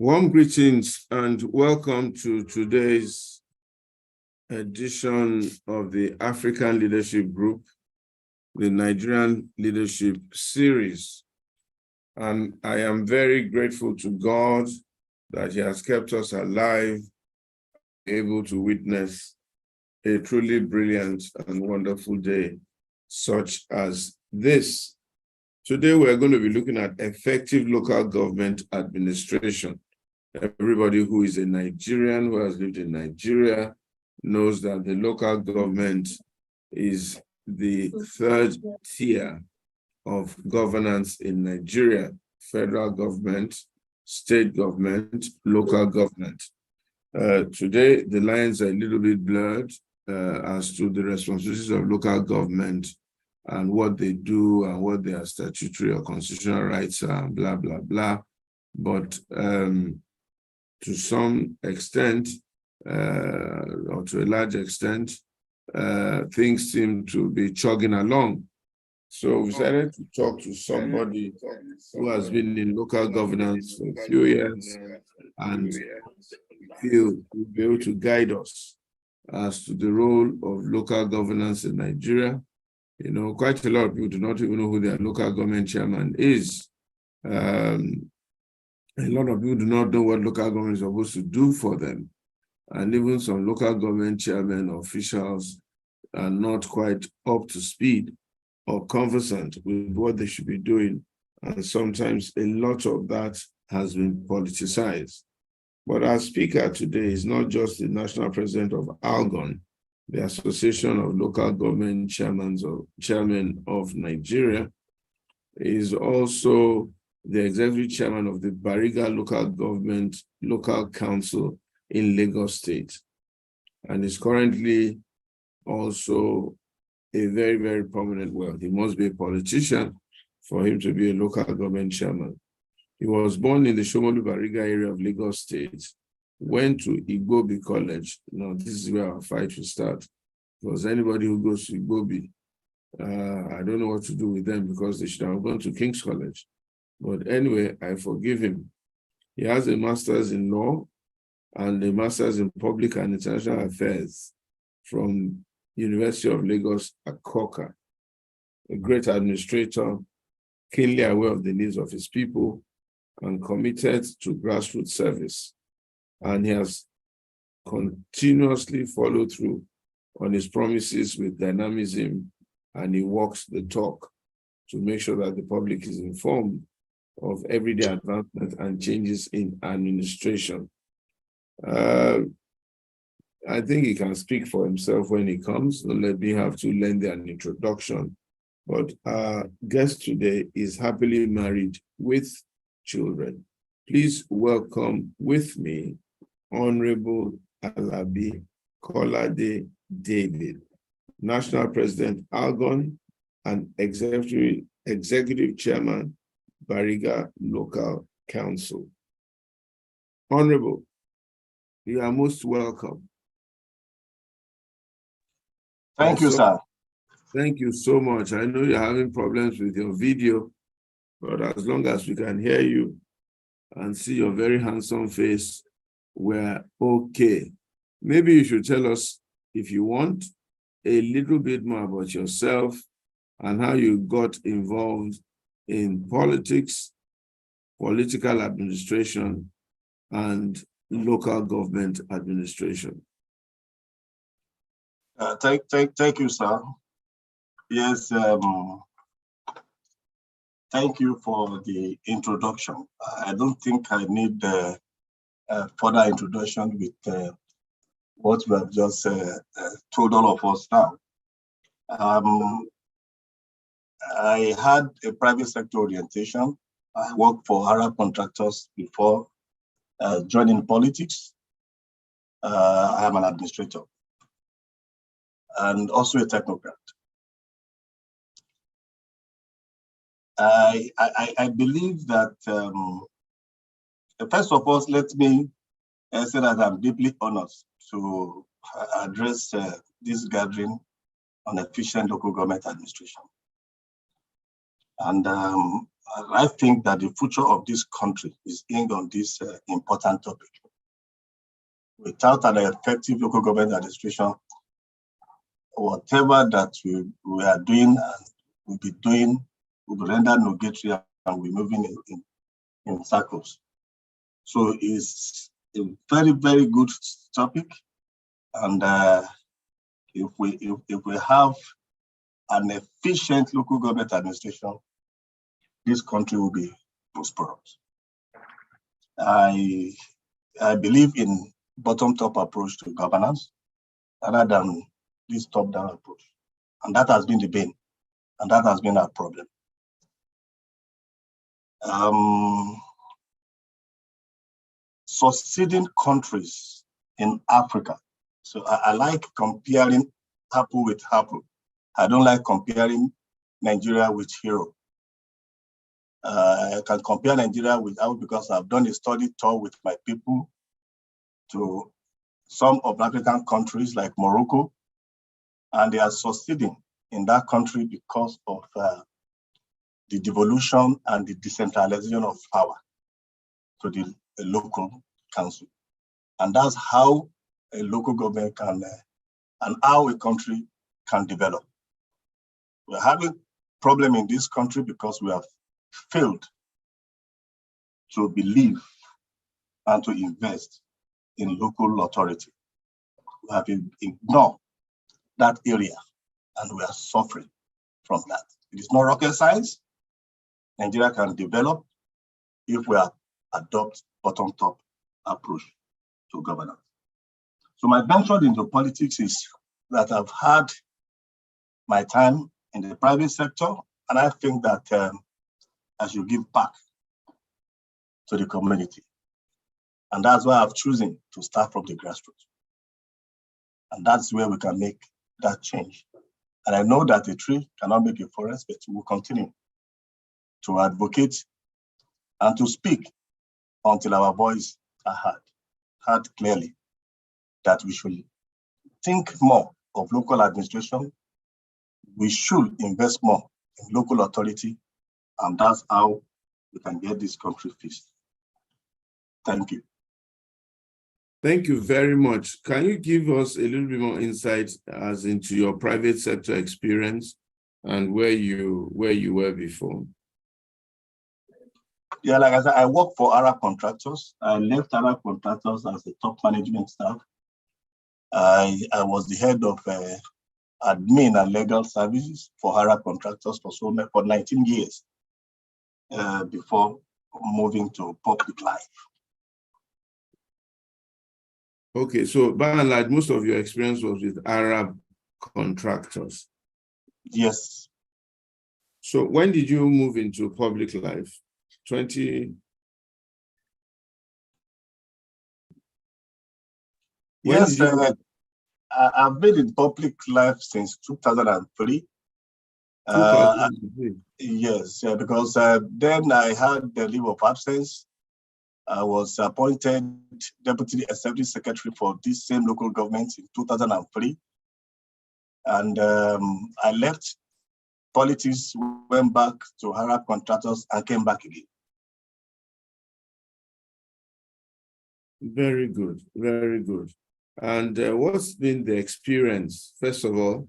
Warm greetings and welcome to today's edition of the African Leadership Group, the Nigerian Leadership Series. And I am very grateful to God that He has kept us alive, able to witness a truly brilliant and wonderful day such as this. Today, we're going to be looking at effective local government administration. Everybody who is a Nigerian, who has lived in Nigeria, knows that the local government is the third tier of governance in Nigeria: federal government, state government, local government. Today, the lines are a little bit blurred as to the responsibilities of local government and what they do and what their statutory or constitutional rights are, blah, blah, blah. But to some extent, or to a large extent, things seem to be chugging along. So we decided to talk to somebody who has been in local governance for a few years and feel will be able to guide us as to the role of local governance in Nigeria. You know, quite a lot of people do not even know who their local government chairman is. A lot of people do not know what local government is supposed to do for them. And even some local government chairmen or officials are not quite up to speed or conversant with what they should be doing. And sometimes a lot of that has been politicized. But our speaker today is not just the national president of ALGON, the Association of Local Government Chairmen of Nigeria. He is also the executive chairman of the Bariga Local Council in Lagos State, and is currently also a very, very prominent one. He must be a politician for him to be a local government chairman. He was born in the Shomolu Bariga area of Lagos State, went to Igbobi College. Now, this is where our fight will start, because anybody who goes to Igbobi, I don't know what to do with them, because they should have gone to King's College. But anyway, I forgive him. He has a master's in law and a master's in public and international affairs from University of Lagos, Akoka. A great administrator, keenly aware of the needs of his people and committed to grassroots service. And he has continuously followed through on his promises with dynamism, and he walks the talk to make sure that the public is informed of everyday advancement and changes in administration. I think he can speak for himself when he comes. Don't let me have to lend an introduction. But our guest today is happily married with children. Please welcome with me Honorable Alabi Kolade David, National President, ALGON, and Executive Chairman, Bariga Local Council. Honorable, you are most welcome. Thank you, sir. Thank you so much. I know you're having problems with your video, but as long as we can hear you and see your very handsome face, we're okay. Maybe you should tell us, if you want, a little bit more about yourself and how you got involved in politics, political administration, and local government administration. Thank you, sir. Yes, thank you for the introduction. I don't think I need further introduction with what you have just told all of us now. I had a private sector orientation. I worked for Arab contractors before joining politics. I am an administrator and also a technocrat. I believe that, first of all, let me say that I'm deeply honored to address this gathering on efficient local government administration. And I think that the future of this country is in on this important topic. Without an effective local government administration, whatever that we are doing and will be doing will be rendered nugatory and we're moving in circles. So it's a very, very good topic. And if we have an efficient local government administration, this country will be prosperous. I believe in bottom-top approach to governance rather than this top-down approach. And that has been the bane, and that has been our problem. Succeeding countries in Africa. So I like comparing apple with apple. I don't like comparing Nigeria with Europe. I can compare Nigeria with Apple because I've done a study tour with my people to some of African countries like Morocco, and they are succeeding in that country because of the devolution and the decentralization of power to the local council. And that's how a local government can, and how a country can develop. We're having a problem in this country because we have failed to believe and to invest in local authority. We have ignored that area and we are suffering from that. It is not rocket science. Nigeria can develop if we adopt bottom-top approach to governance. So my venture into politics is that I've had my time in the private sector, and I think that I should give back to the community. And that's why I've chosen to start from the grassroots. And that's where we can make that change. And I know that a tree cannot make a forest, but we will continue to advocate and to speak until our voice are heard clearly, that we should think more of local administration. We should invest more in local authority, and that's how we can get this country fixed. Thank you. Thank you very much. Can you give us a little bit more insight as into your private sector experience and where you were before? Yeah, like I said, I work for Arab contractors. I left Arab contractors as the top management staff. I was the head of admin and legal services for Arab contractors for 19 years before moving to public life. Okay, so by and large, most of your experience was with Arab contractors. Yes. So when did you move into public life? 20? Yes, I've been in public life since 2003. 2003. Yes, because then I had the leave of absence. I was appointed Deputy Executive Secretary for this same local government in 2003. And I left politics, went back to Arab contractors and came back again. Very good, very good. And what's been the experience, first of all,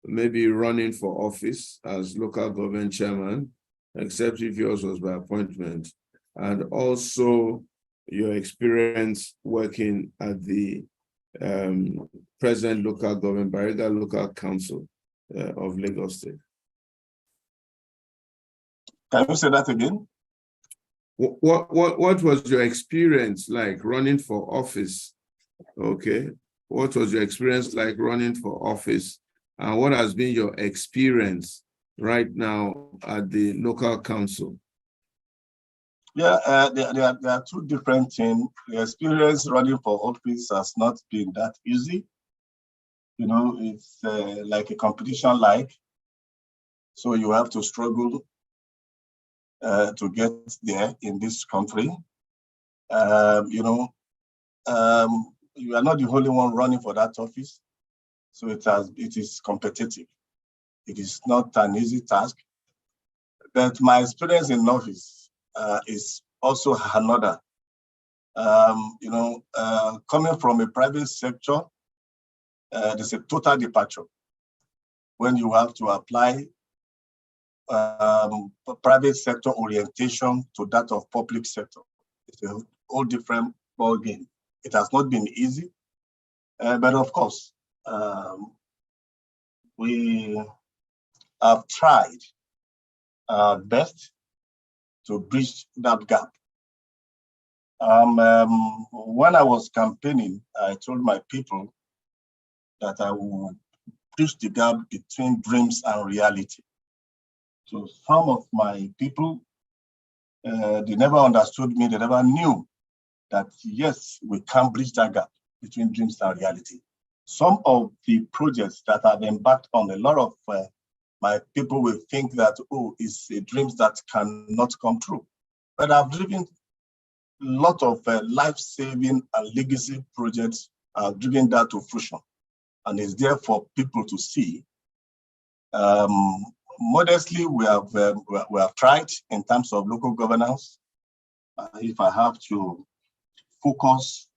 maybe running for office as local government chairman, except if yours was by appointment, and also your experience working at the present local government, Bariga Local Council of Lagos State? Can you say that again? What was your experience like running for office? Okay. What was your experience like running for office? And what has been your experience right now at the local council? Yeah, there are two different things. The experience running for office has not been that easy. You know, it's like a competition so you have to struggle to get there in this country. You are not the only one running for that office. So it is competitive. It is not an easy task But my experience in office is also another. Coming from a private sector, there's a total departure when you have to apply private sector orientation to that of public sector. It's a whole different ball game. It has not been easy, but of course, we have tried our best to bridge that gap. When I was campaigning, I told my people that I would bridge the gap between dreams and reality. So some of my people, they never understood me, they never knew that, yes, we can bridge that gap between dreams and reality. Some of the projects that I've embarked on, a lot of my people will think that, oh, it's dreams that cannot come true. But I've driven a lot of life-saving and legacy projects. I've driven that to fruition. And it's there for people to see. Modestly, we have tried in terms of local governance. If I have to focus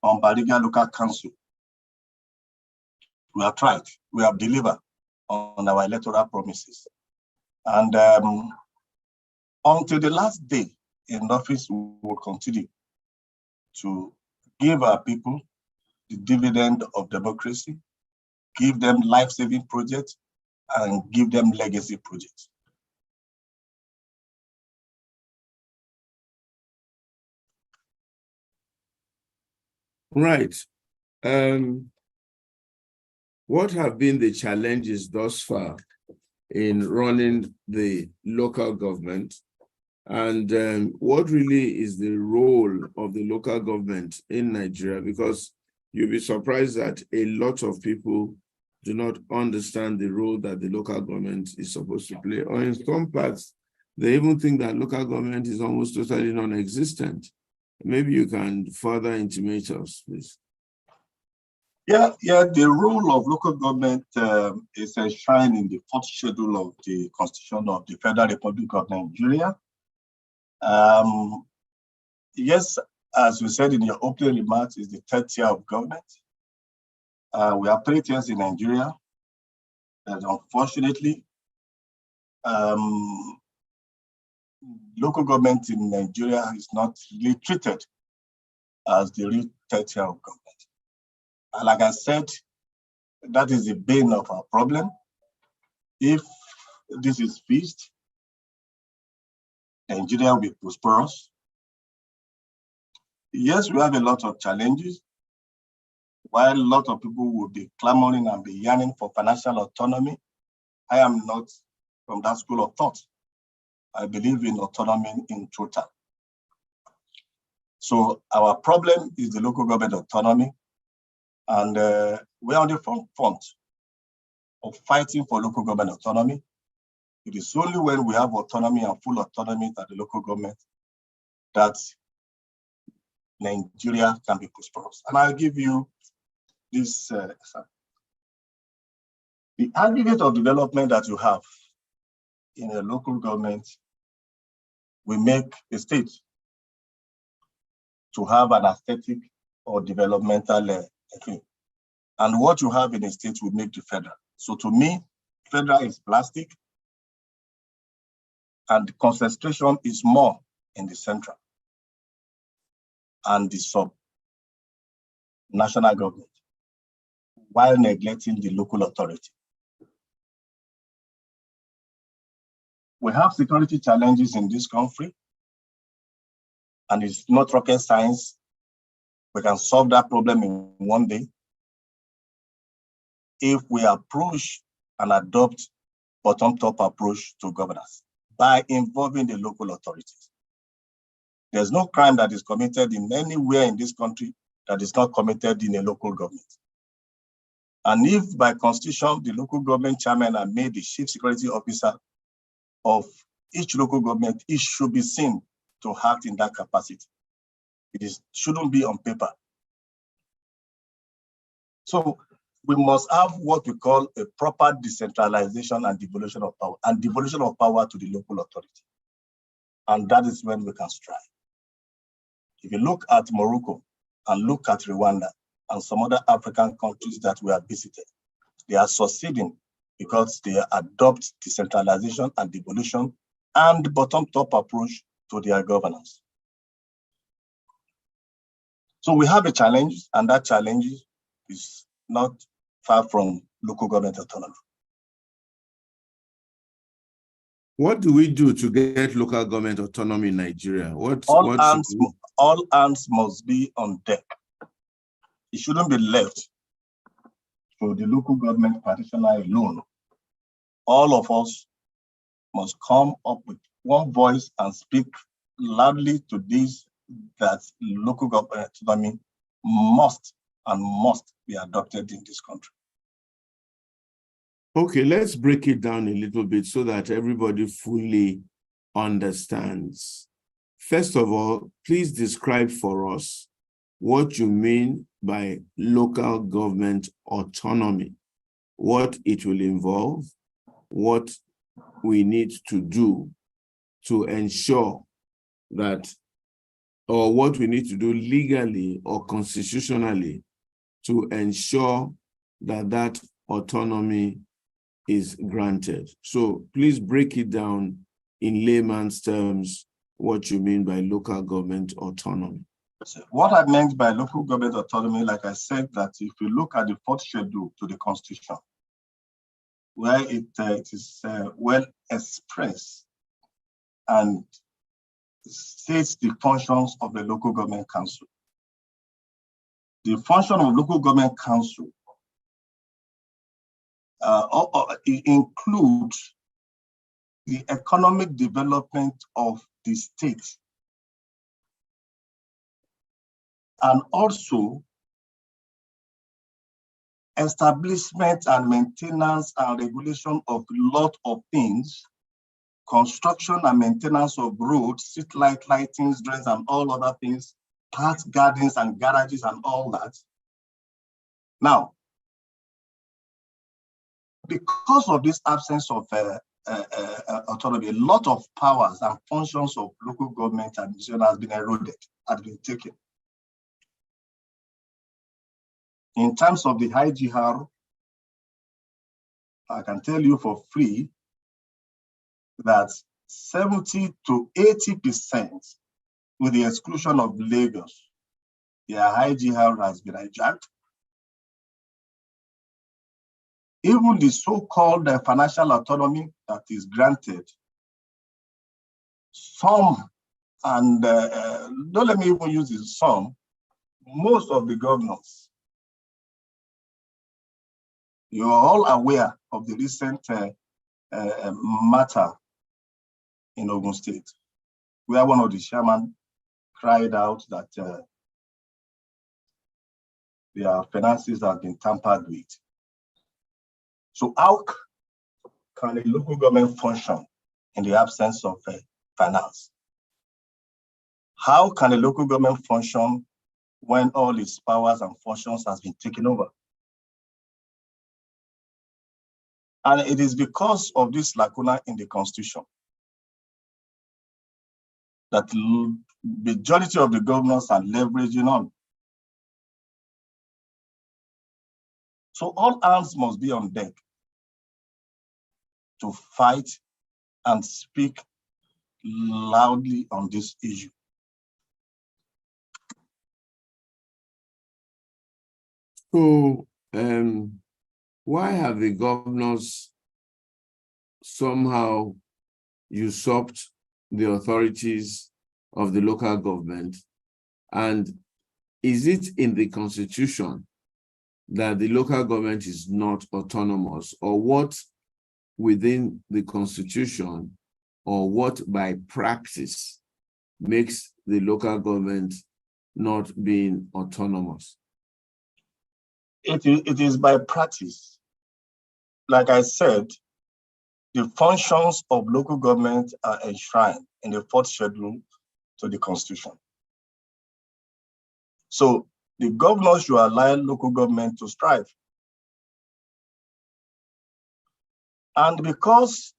on Bariga Local Council, we have tried, we have delivered on our electoral promises. And until the last day in office, we will continue to give our people the dividend of democracy, give them life-saving projects, and give them legacy projects. Right. What have been the challenges thus far in running the local government? And what really is the role of the local government in Nigeria? Because you'll be surprised that a lot of people do not understand the role that the local government is supposed to play. Or in some parts, they even think that local government is almost totally non-existent. Maybe you can further intimate us, please. Yeah, the role of local government is enshrined in the 4th schedule of the Constitution of the Federal Republic of Nigeria. Yes, as you said in your opening remarks, is the 3rd tier of government. We have 3 tiers in Nigeria, and unfortunately, local government in Nigeria is not really treated as the real 3rd tier of government. And like I said, that is the bane of our problem. If this is fixed, Nigeria will be prosperous. Yes, we have a lot of challenges. While a lot of people will be clamoring and be yearning for financial autonomy, I am not from that school of thought. I believe in autonomy in total. So our problem is the local government autonomy. And we're on the front of fighting for local government autonomy. It is only when we have autonomy and full autonomy at the local government that Nigeria can be prosperous. And I'll give you this, the aggregate of development that you have in a local government will make a state to have an aesthetic or developmental thing. And what you have in a state will make the federal. So to me, federal is plastic, and the concentration is more in the central and the sub-national government, while neglecting the local authority. We have security challenges in this country, and it's not rocket science. We can solve that problem in one day if we approach and adopt bottom-top approach to governance by involving the local authorities. There's no crime that is committed in anywhere in this country that is not committed in a local government. And if by constitution, the local government chairman are made the chief security officer of each local government, it should be seen to act in that capacity. Shouldn't be on paper. So we must have what we call a proper decentralization and devolution of power, and devolution of power to the local authority. And that is when we can strive. If you look at Morocco and look at Rwanda and some other African countries that we have visited, they are succeeding because they adopt decentralization and devolution and bottom-top approach to their governance. So we have a challenge, and that challenge is not far from local government autonomy. What do we do to get local government autonomy in Nigeria? All hands must be on deck. It shouldn't be left to the local government practitioner alone. All of us must come up with one voice and speak loudly to this, that local government autonomy must be adopted in this country. Okay, let's break it down a little bit so that everybody fully understands. First of all, please describe for us what you mean by local government autonomy, what it will involve, what we need to do to ensure that, or what we need to do legally or constitutionally to ensure that that autonomy is granted. So please break it down in layman's terms, what you mean by local government autonomy. What I meant by local government autonomy, like I said, that if you look at the fourth schedule to the Constitution, where it is well expressed and states the functions of the local government council. The function of local government council includes the economic development of the state, and also establishment and maintenance and regulation of a lot of things, construction and maintenance of roads, street lightings, drains, and all other things, parks, gardens, and garages, and all that. Now, because of this absence of autonomy, a lot of powers and functions of local government administration has been eroded, has been taken. In terms of the IGR, I can tell you for free that 70 to 80%, with the exclusion of Lagos, their IGR has been hijacked. Even the so-called financial autonomy that is granted, some, and don't let me even use the some, most of the governors, you are all aware of the recent matter in Ogun State, where one of the chairmen cried out that their finances have been tampered with. So how can a local government function in the absence of finance? How can a local government function when all its powers and functions has been taken over? And it is because of this lacuna in the Constitution that the majority of the governors are leveraging on. So all hands must be on deck to fight and speak loudly on this issue. So, why have the governors somehow usurped the authorities of the local government? And is it in the Constitution that the local government is not autonomous, or what within the Constitution, or what by practice makes the local government not being autonomous? It is by practice. Like I said, the functions of local government are enshrined in the fourth schedule to the Constitution. So the governors should allow local government to strive. And because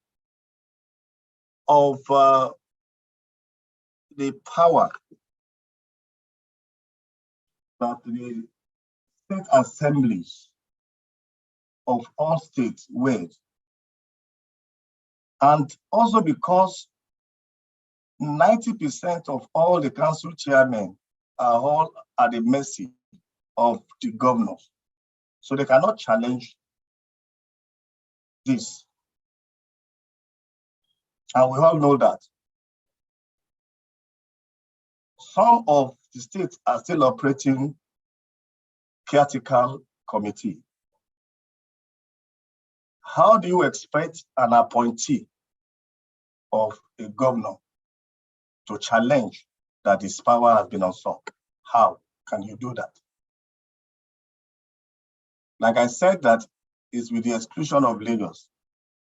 of the power that the state assemblies of all states wield, and also because 90% of all the council chairmen are all at the mercy of the governors. So they cannot challenge this. And we all know that. Some of the states are still operating caretaker committee. How do you expect an appointee of a governor to challenge that his power has been usurped? How can you do that? Like I said, that is with the exclusion of Lagos.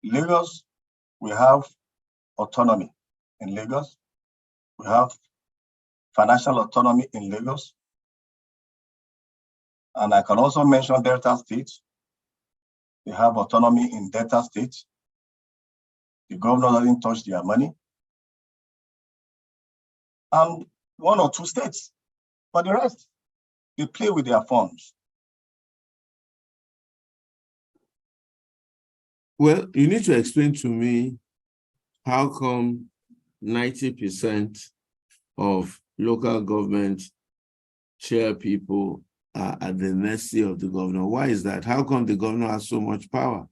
Lagos, we have autonomy in Lagos. We have financial autonomy in Lagos. And I can also mention Delta State. They have autonomy in Delta State. The governor doesn't touch their money. And 1 or 2 states. For the rest, they play with their funds. Well, you need to explain to me how come 90% of local government chair people are at the mercy of the governor. Why is that? How come the governor has so much power?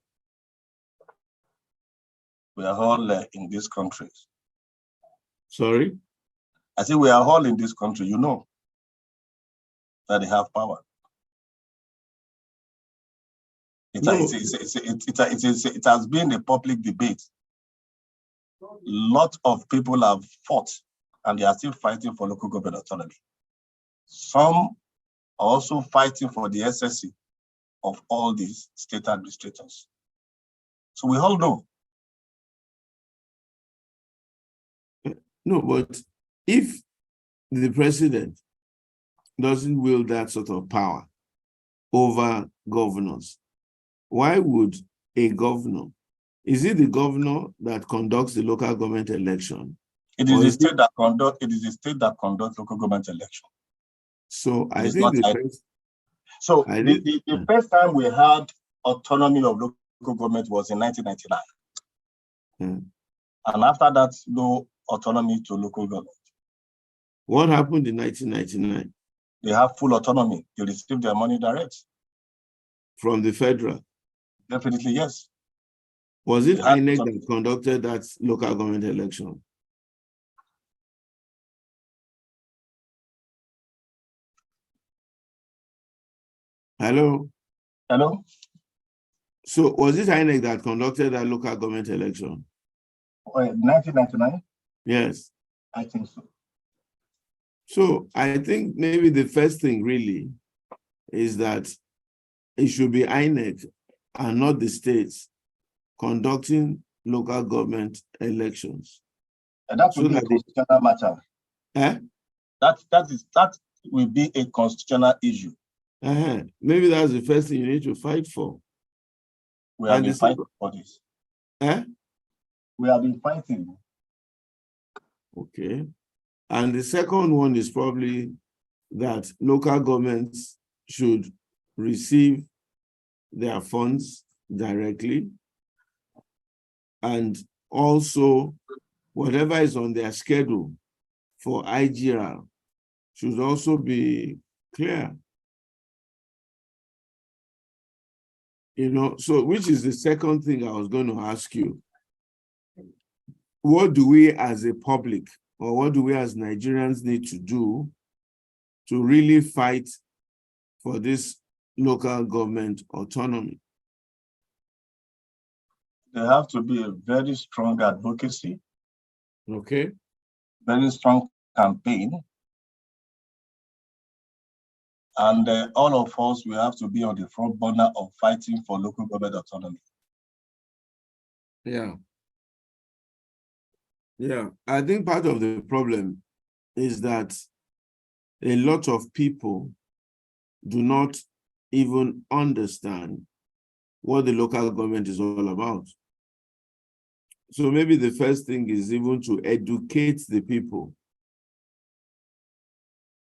We are all in this country. Sorry? I say we are all in this country, you know, that they have power. It has been a public debate. Lot of people have fought and they are still fighting for local government autonomy. Some are also fighting for the SSC of all these state administrators. So we all know. No, but if the president doesn't wield that sort of power over governors, why would a governor, is it the governor that conducts the local government election? It is the state that conducts local government election. So I think the first time we had autonomy of local government was in 1999. And after that, no autonomy to local government. What happened in 1999? They have full autonomy. They receive their money direct. From the federal? Definitely, yes. Was it INEC that conducted that local government election? Hello? Hello? So was it INEC that conducted that local government election? 1999? Yes. I think so. So I think maybe the first thing really is that it should be INEC and not the states conducting local government elections. And that will be a constitutional matter. That will be a constitutional issue. Maybe that's the first thing you need to fight for. We have been fighting for this. We have been fighting. Okay. And the second one is probably that local governments should receive their funds directly. And also, whatever is on their schedule for IGR should also be clear. You know, so which is the second thing I was going to ask you. What do we as a public, or what do we as Nigerians need to do to really fight for this local government autonomy? There have to be a very strong advocacy. Okay. Very strong campaign. And all of us, we have to be on the front burner of fighting for local government autonomy. Yeah. Yeah, I think part of the problem is that a lot of people do not even understand what the local government is all about. So maybe the first thing is even to educate the people,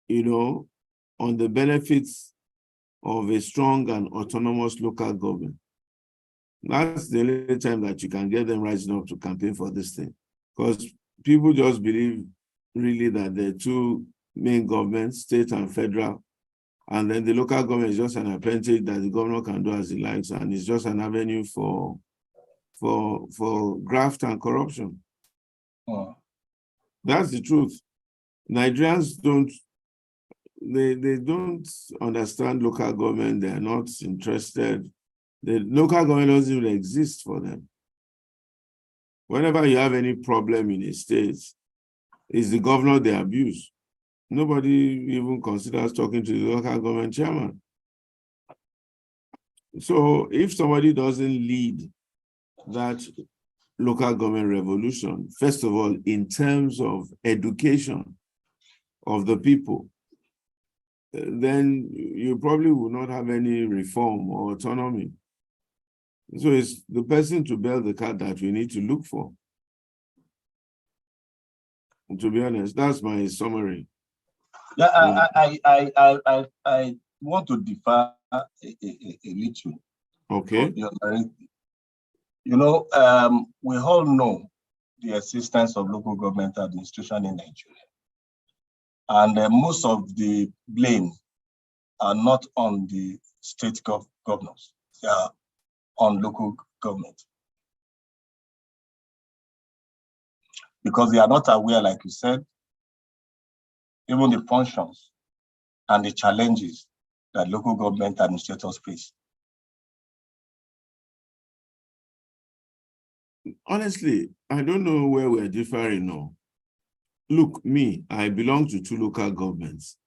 on the benefits of a strong and autonomous local government. That's the only time that you can get them rising up to campaign for this thing. Because people just believe really that the two main governments, state and federal, and then the local government is just an appendage that the governor can do as he likes, and it's just an avenue for graft and corruption. Oh. That's the truth. Nigerians they don't understand local government. They're not interested. The local government doesn't even exist for them. Whenever you have any problem in a state, it's the governor they abuse. Nobody even considers talking to the local government chairman. So if somebody doesn't lead that local government revolution, first of all, in terms of education of the people, then you probably will not have any reform or autonomy. So it's the person to bear the card that we need to look for. And to be honest, that's my summary. Yeah, I want to differ a little. Okay. We all know the existence of local government administration in Nigeria. And most of the blame are not on the state governors, they are on local government. Because they are not aware, like you said, even the functions and the challenges that local government administrators face. Honestly, I don't know where we're differing now. Look, me, I belong to two local governments.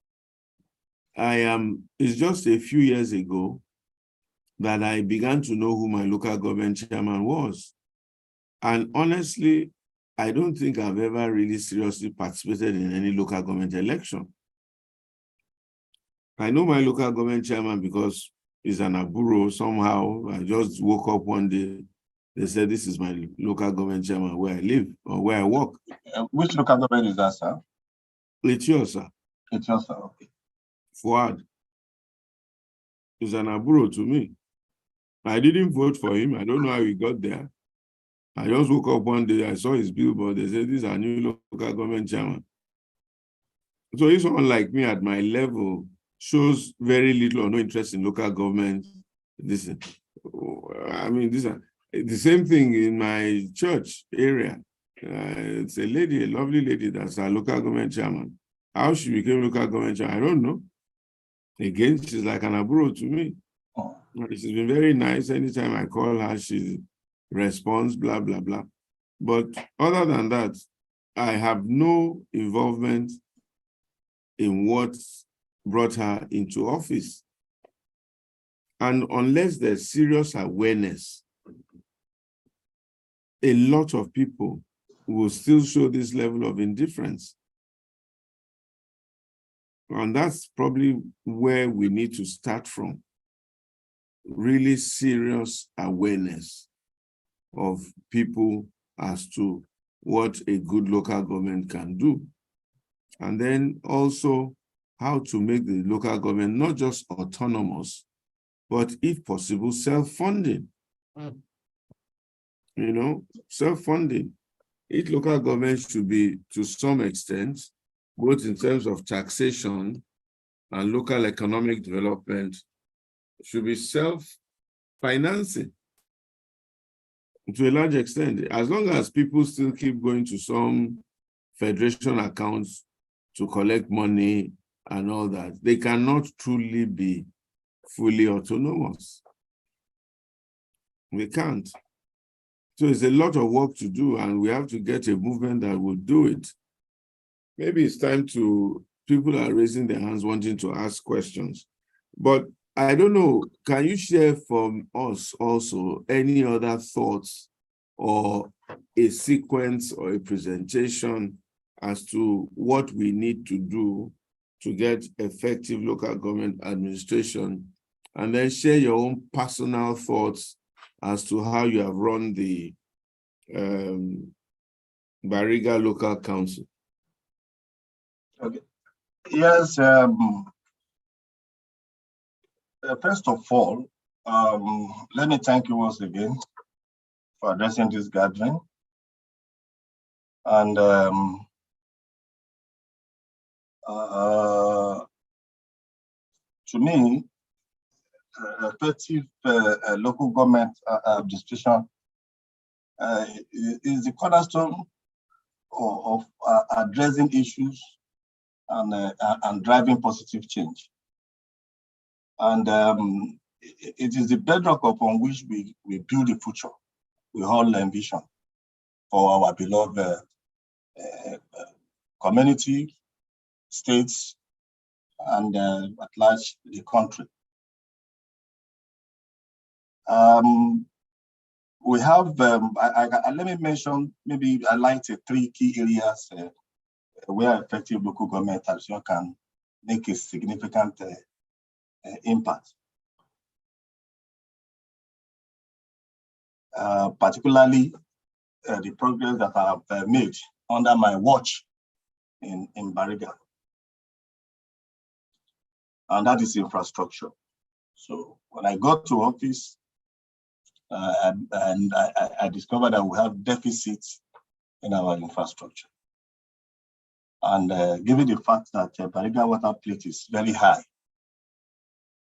It's just a few years ago that I began to know who my local government chairman was. And honestly, I don't think I've ever really seriously participated in any local government election. I know my local government chairman because he's an Aburo somehow. I just woke up one day, they said, this is my local government chairman where I live or where I work. Which local government is that, sir? It's yours, sir. It's yours, sir, okay. Fuad. He's an Aburo to me. I didn't vote for him. I don't know how he got there. I just woke up one day, I saw his billboard. They said, this is our new local government chairman. So if someone like me at my level shows very little or no interest in local government, this is the same thing in my church area. It's a lady, a lovely lady that's our local government chairman. How she became local government chairman, I don't know. Again, she's like an Aburo to me. Oh. She's been very nice. Anytime I call her, she responds, blah, blah, blah. But other than that, I have no involvement in what brought her into office. And unless there's serious awareness, a lot of people will still show this level of indifference. And that's probably where we need to start from. Really serious awareness of people as to what a good local government can do. And then also how to make the local government not just autonomous, but if possible, self-funding. Self-funding. Each local government should be, to some extent, both in terms of taxation and local economic development, should be self-financing to a large extent, as long as people still keep going to some federation accounts to collect money and all that, they cannot truly be fully autonomous. We can't. So it's a lot of work to do, and we have to get a movement that will do it. Maybe it's time people are raising their hands wanting to ask questions. But I don't know, can you share from us also any other thoughts or a sequence or a presentation as to what we need to do to get effective local government administration, and then share your own personal thoughts as to how you have run the Bariga Local Council. Okay. Yes. First of all, let me thank you once again for addressing this gathering. And to me, effective local government administration is the cornerstone of addressing issues and driving positive change. And it is the bedrock upon which we build the future we all envision for our beloved community, states, and at large the country. We have, let me mention, maybe I like the 3 key areas where effective local government action can make a significant impact. Particularly the progress that I have made under my watch in Bariga. And that is infrastructure. So when I got to office, and I discovered that we have deficits in our infrastructure. And given the fact that Bariga water plate is very high,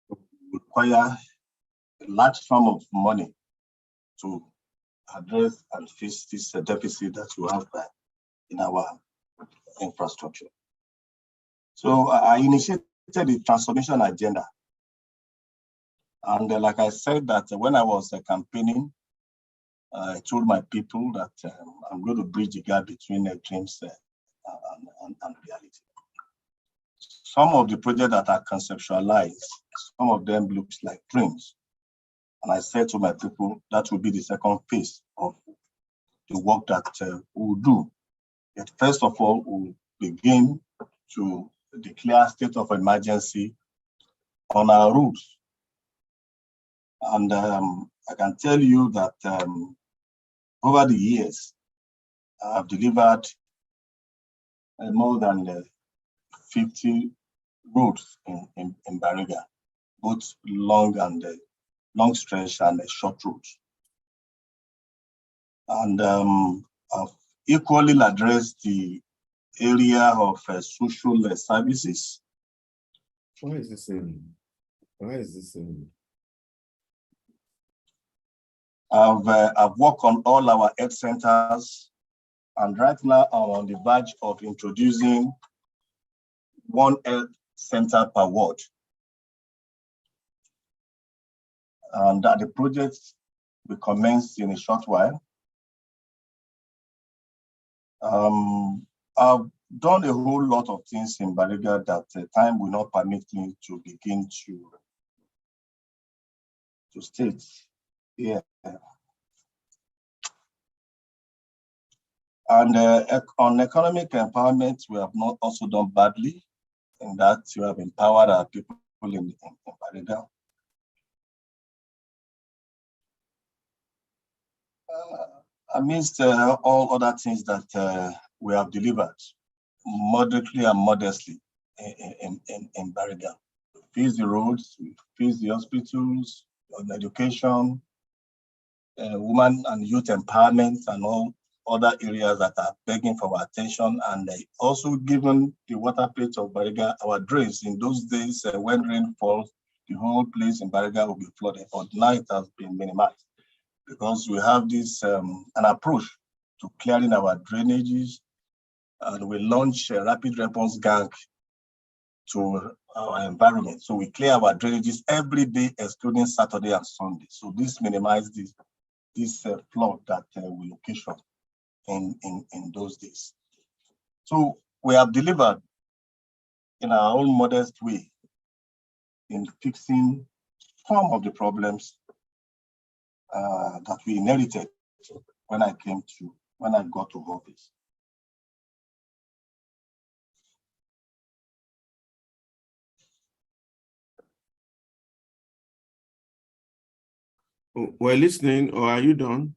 we require a large sum of money to address and face this deficit that we have in our infrastructure. So I initiated the transformation agenda. And like I said, that when I was campaigning, I told my people that I'm going to bridge the gap between dreams and reality. Some of the projects that are conceptualized, some of them looks like dreams. And I said to my people, that will be the second phase of the work that we'll do. Yet first of all, we'll begin to declare state of emergency on our roads. And I can tell you that over the years, I've delivered more than 50 roads in Bariga, both long stretch and short roads. And I've equally addressed the area of social services. Why is this in? Why is this in? I've worked on all our health centers, and right now I'm on the verge of introducing 1 health center per ward. And that the project will commence in a short while. I've done a whole lot of things in Bariga that time will not permit me to begin to state here. And on economic empowerment, we have not also done badly in that we have empowered our people in Bariga. Amidst all other things that we have delivered moderately and modestly in Bariga. We fix the roads, we fix the hospitals, on education, women and youth empowerment, and all other areas that are begging for our attention. And also given the water plate of Bariga, our drains in those days when rain falls, the whole place in Bariga will be flooded. But now it has been minimized because we have this an approach to clearing our drainages, and we launch a rapid response gang to our environment. So we clear our drainages every day, excluding Saturday and Sunday. So this minimizes this flood that we occasion in those days. So we have delivered in our own modest way in fixing some of the problems that we inherited when I got to office. We're listening, or are you done?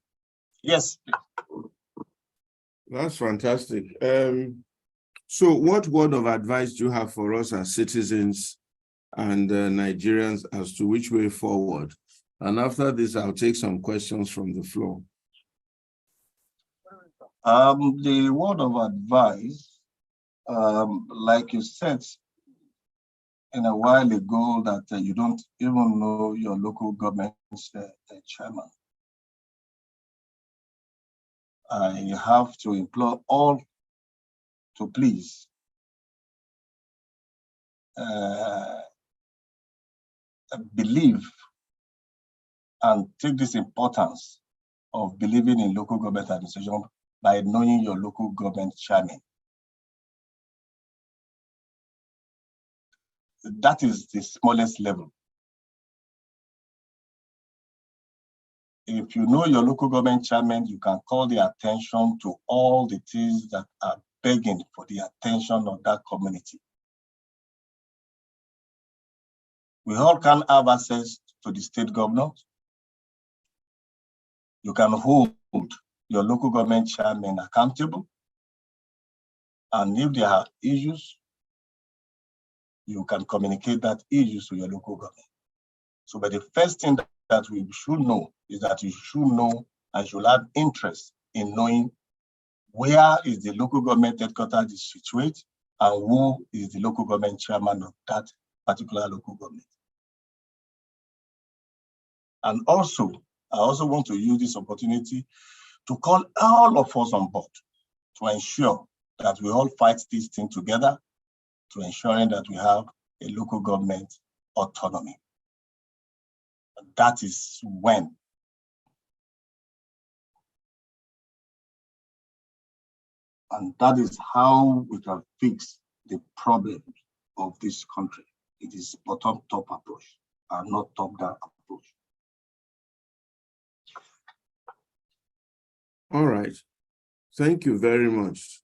Yes. That's fantastic. So what word of advice do you have for us as citizens and Nigerians as to which way forward? And after this, I'll take some questions from the floor. The word of advice, like you said in a while ago, that you don't even know your local government's chairman. I have to implore all to please believe and take this importance of believing in local government administration by knowing your local government chairman. That is the smallest level. If you know your local government chairman, you can call the attention to all the things that are begging for the attention of that community. We all can have access to the state governor. You can hold your local government chairman accountable. And if there are issues, you can communicate that issues to your local government. So, but the first thing that we should know is that you should know and should have interest in knowing where is the local government headquarters is situated and who is the local government chairman of that particular local government. And also, I also want to use this opportunity to call all of us on board to ensure that we all fight this thing together to ensuring that we have a local government autonomy. And that is when and that is how we can fix the problem of this country. It is bottom-top approach and not top-down approach. All right. Thank you very much,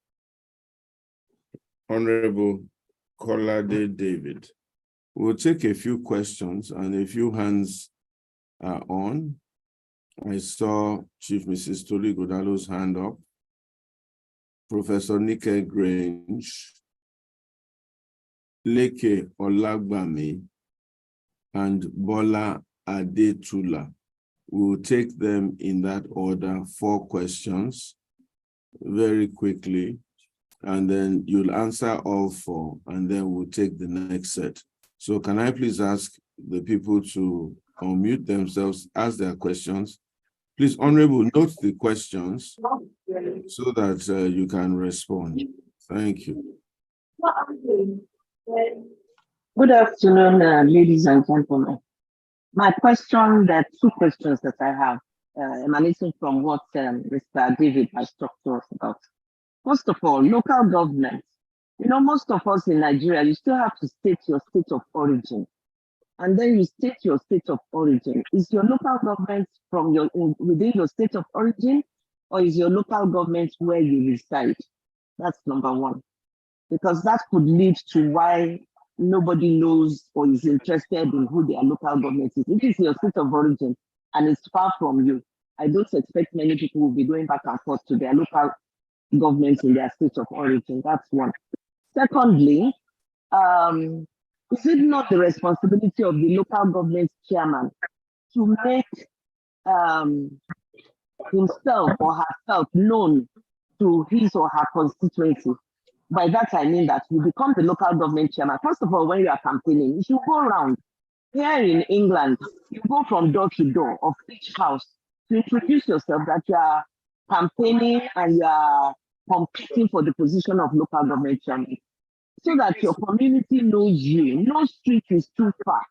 Honorable Kolade David. We'll take a few questions and a few hands are on. I saw Chief Mrs. Toli Godalo's hand up. Professor Nike Grange, Leke Olagbami, and Bola Adetula. We will take them in that order, 4 questions, very quickly, and then you'll answer all 4, and then we'll take the next set. So can I please ask the people to unmute themselves, ask their questions. Please, Honorable, note the questions so that you can respond. Thank you. Good afternoon, ladies and gentlemen. My question, there are 2 questions that I have, emanating from what Mr. David has talked to us about. First of all, local government. You know, most of us in Nigeria, you still have to state your state of origin. And then you state your state of origin. Is your local government from within your state of origin, or is your local government where you reside? That's number 1. Because that could lead to why nobody knows or is interested in who their local government is. If it's your state of origin and it's far from you, I don't expect many people will be going back and forth to their local governments in their state of origin. That's 1. Secondly, is it not the responsibility of the local government chairman to make himself or herself known to his or her constituency? By that, I mean that you become the local government chairman. First of all, when you are campaigning, you should go around. Here in England, you go from door to door of each house to introduce yourself that you are campaigning and you are competing for the position of local government chairman, so that your community knows you. No street is too far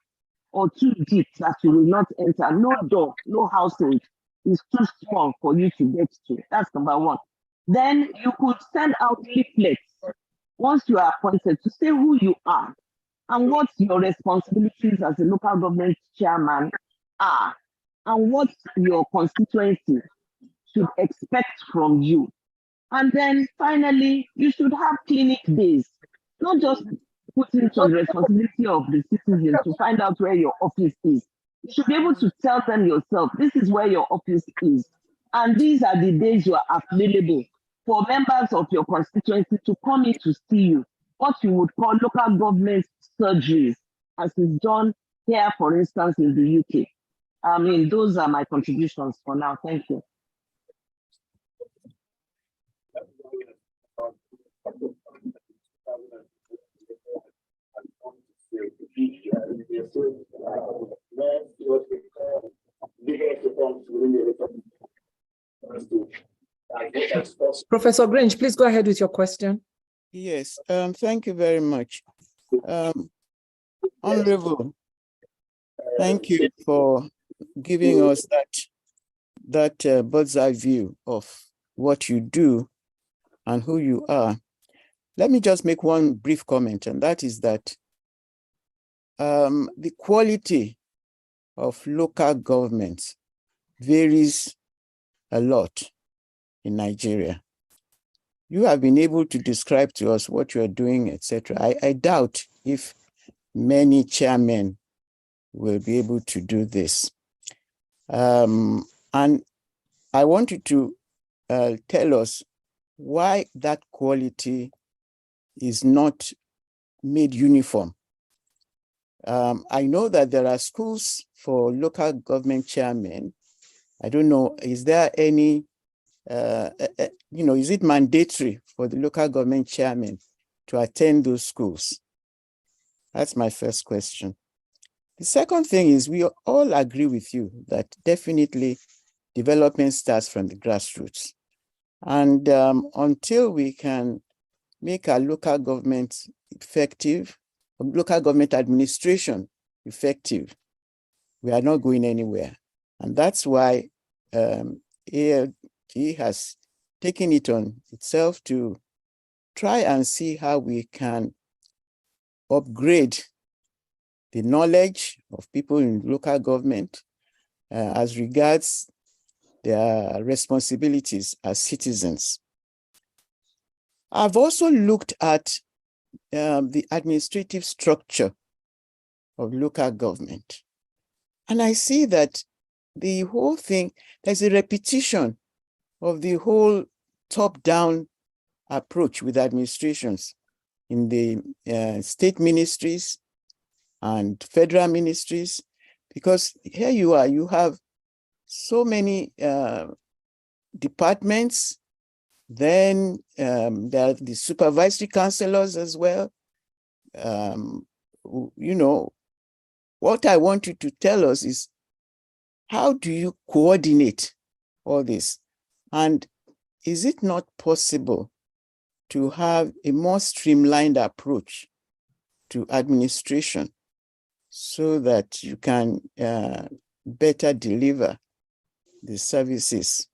or too deep that you will not enter. No door, no household is too small for you to get to. That's number 1. Then you could send out leaflets once you are appointed to say who you are and what your responsibilities as a local government chairman are and what your constituency should expect from you. And then finally, you should have clinic days, not just putting it on the responsibility of the citizens to find out where your office is. You should be able to tell them yourself, this is where your office is, and these are the days you are available for members of your constituency to come in to see you, what you would call local government surgeries, as is done here, for instance, in the UK. I mean, those are my contributions for now. Thank you. Professor Grange, please go ahead with your question. Yes, thank you very much. Honorable, thank you for giving us that bird's eye view of what you do and who you are. Let me just make one brief comment, and that is that the quality of local governments varies a lot in Nigeria. You have been able to describe to us what you are doing, etc. I doubt if many chairmen will be able to do this. And I want you to tell us why that quality is not made uniform. I know that there are schools for local government chairmen. I don't know, is there any, is it mandatory for the local government chairman to attend those schools? That's my first question. The second thing is we all agree with you that definitely development starts from the grassroots. And until we can make our local government effective, local government administration effective, we are not going anywhere. And that's why ALG has taken it on itself to try and see how we can upgrade the knowledge of people in local government as regards their responsibilities as citizens. I've also looked at the administrative structure of local government. And I see that the whole thing, there's a repetition of the whole top-down approach with administrations in the state ministries and federal ministries, because here you are, you have so many departments, then there are the supervisory councillors as well. What I want you to tell us is, how do you coordinate all this? And is it not possible to have a more streamlined approach to administration so that you can better deliver the services?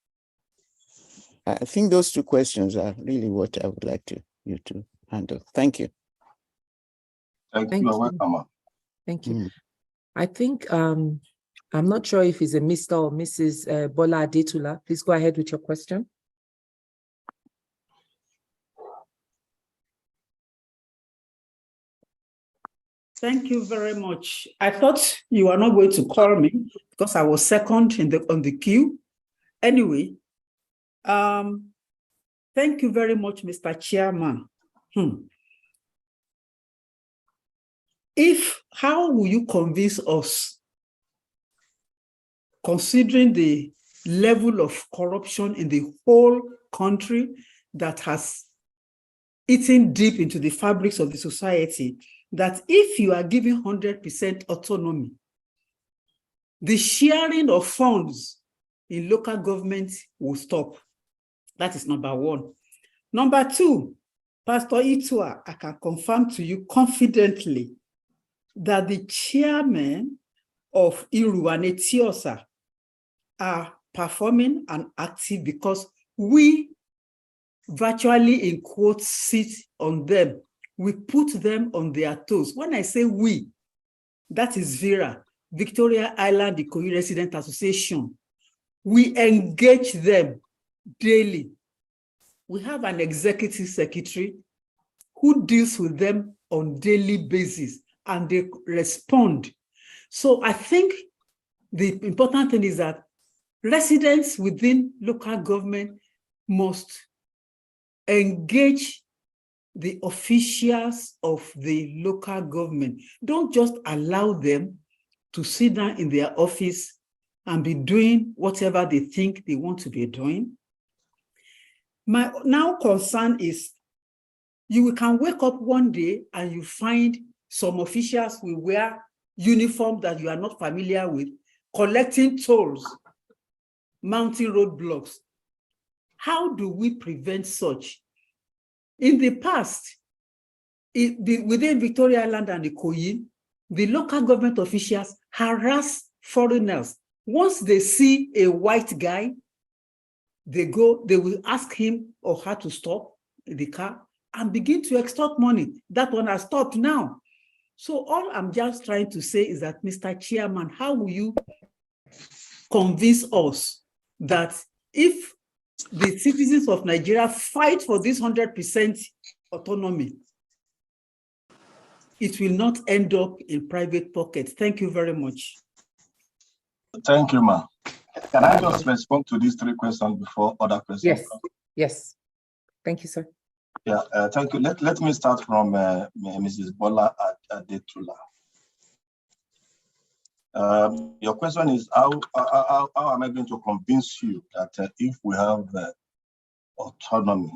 I think those two questions are really what I would like you to handle. Thank you. Thank you. You're welcome. Thank you. I think, I'm not sure if it's a Mr. or Mrs. Bola Adetula. Please go ahead with your question. Thank you very much. I thought you were not going to call me because I was second on the queue. Anyway, thank you very much, Mr. Chairman. How will you convince us, considering the level of corruption in the whole country that has eaten deep into the fabrics of the society, that if you are giving 100% autonomy, the sharing of funds in local government will stop? That is number one. Number two, Pastor Itua, I can confirm to you confidently that the chairman of Iru and Etiosa are performing and active because we virtually, in quotes, sit on them. We put them on their toes. When I say we, that is VIRA, Victoria Island Ikoyi Resident Association. We engage them daily. We have an executive secretary who deals with them on daily basis, and they respond. So I think the important thing is that residents within local government must engage the officials of the local government. Don't just allow them to sit down in their office and be doing whatever they think they want to be doing. My now concern is you can wake up one day and you find some officials will wear uniform that you are not familiar with, collecting tolls, mounting roadblocks. How do we prevent such? In the past, within Victoria Island and Ikoyi, the local government officials harass foreigners. Once they see a white guy, they will ask him or her to stop the car and begin to extort money. That one has stopped now. So all I'm just trying to say is that, Mr. Chairman, how will you convince us that if the citizens of Nigeria fight for this 100% autonomy, it will not end up in private pockets? Thank you very much. Thank you, ma'am. Can I just respond to these 3 questions before other questions? Yes, yes. Thank you, sir. Yeah, thank you. Let me start from Mrs. Bola Adetula. Your question is how am I going to convince you that if we have autonomy,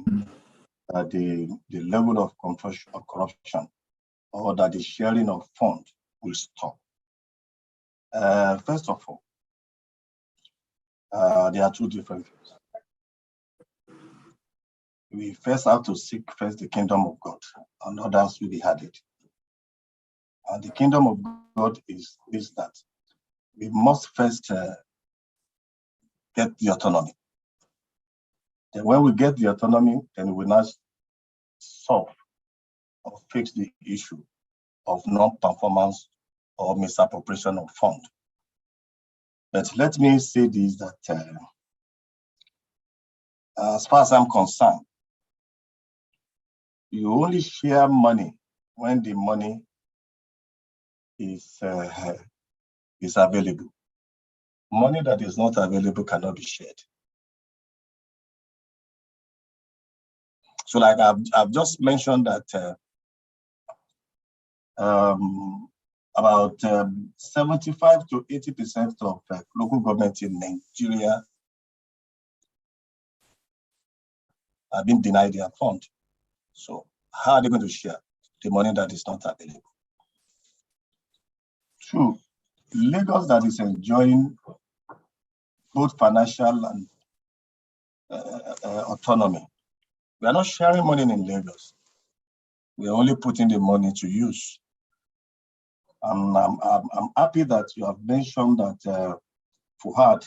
the level of corruption or that the sharing of funds will stop? First of all, there are 2 different things. We first have to seek first the kingdom of God, and others will be added. And the kingdom of God is that we must first get the autonomy. Then when we get the autonomy, then we will not solve or fix the issue of non-performance or misappropriation of funds. But let me say this, that as far as I'm concerned, you only share money when the money is available. Money that is not available cannot be shared. So like I've just mentioned that about 75 to 80% of local government in Nigeria have been denied their fund. So how are they going to share the money that is not available? 2, Lagos that is enjoying both financial and autonomy. We are not sharing money in Lagos. We are only putting the money to use. I'm happy that you have mentioned that Fuhad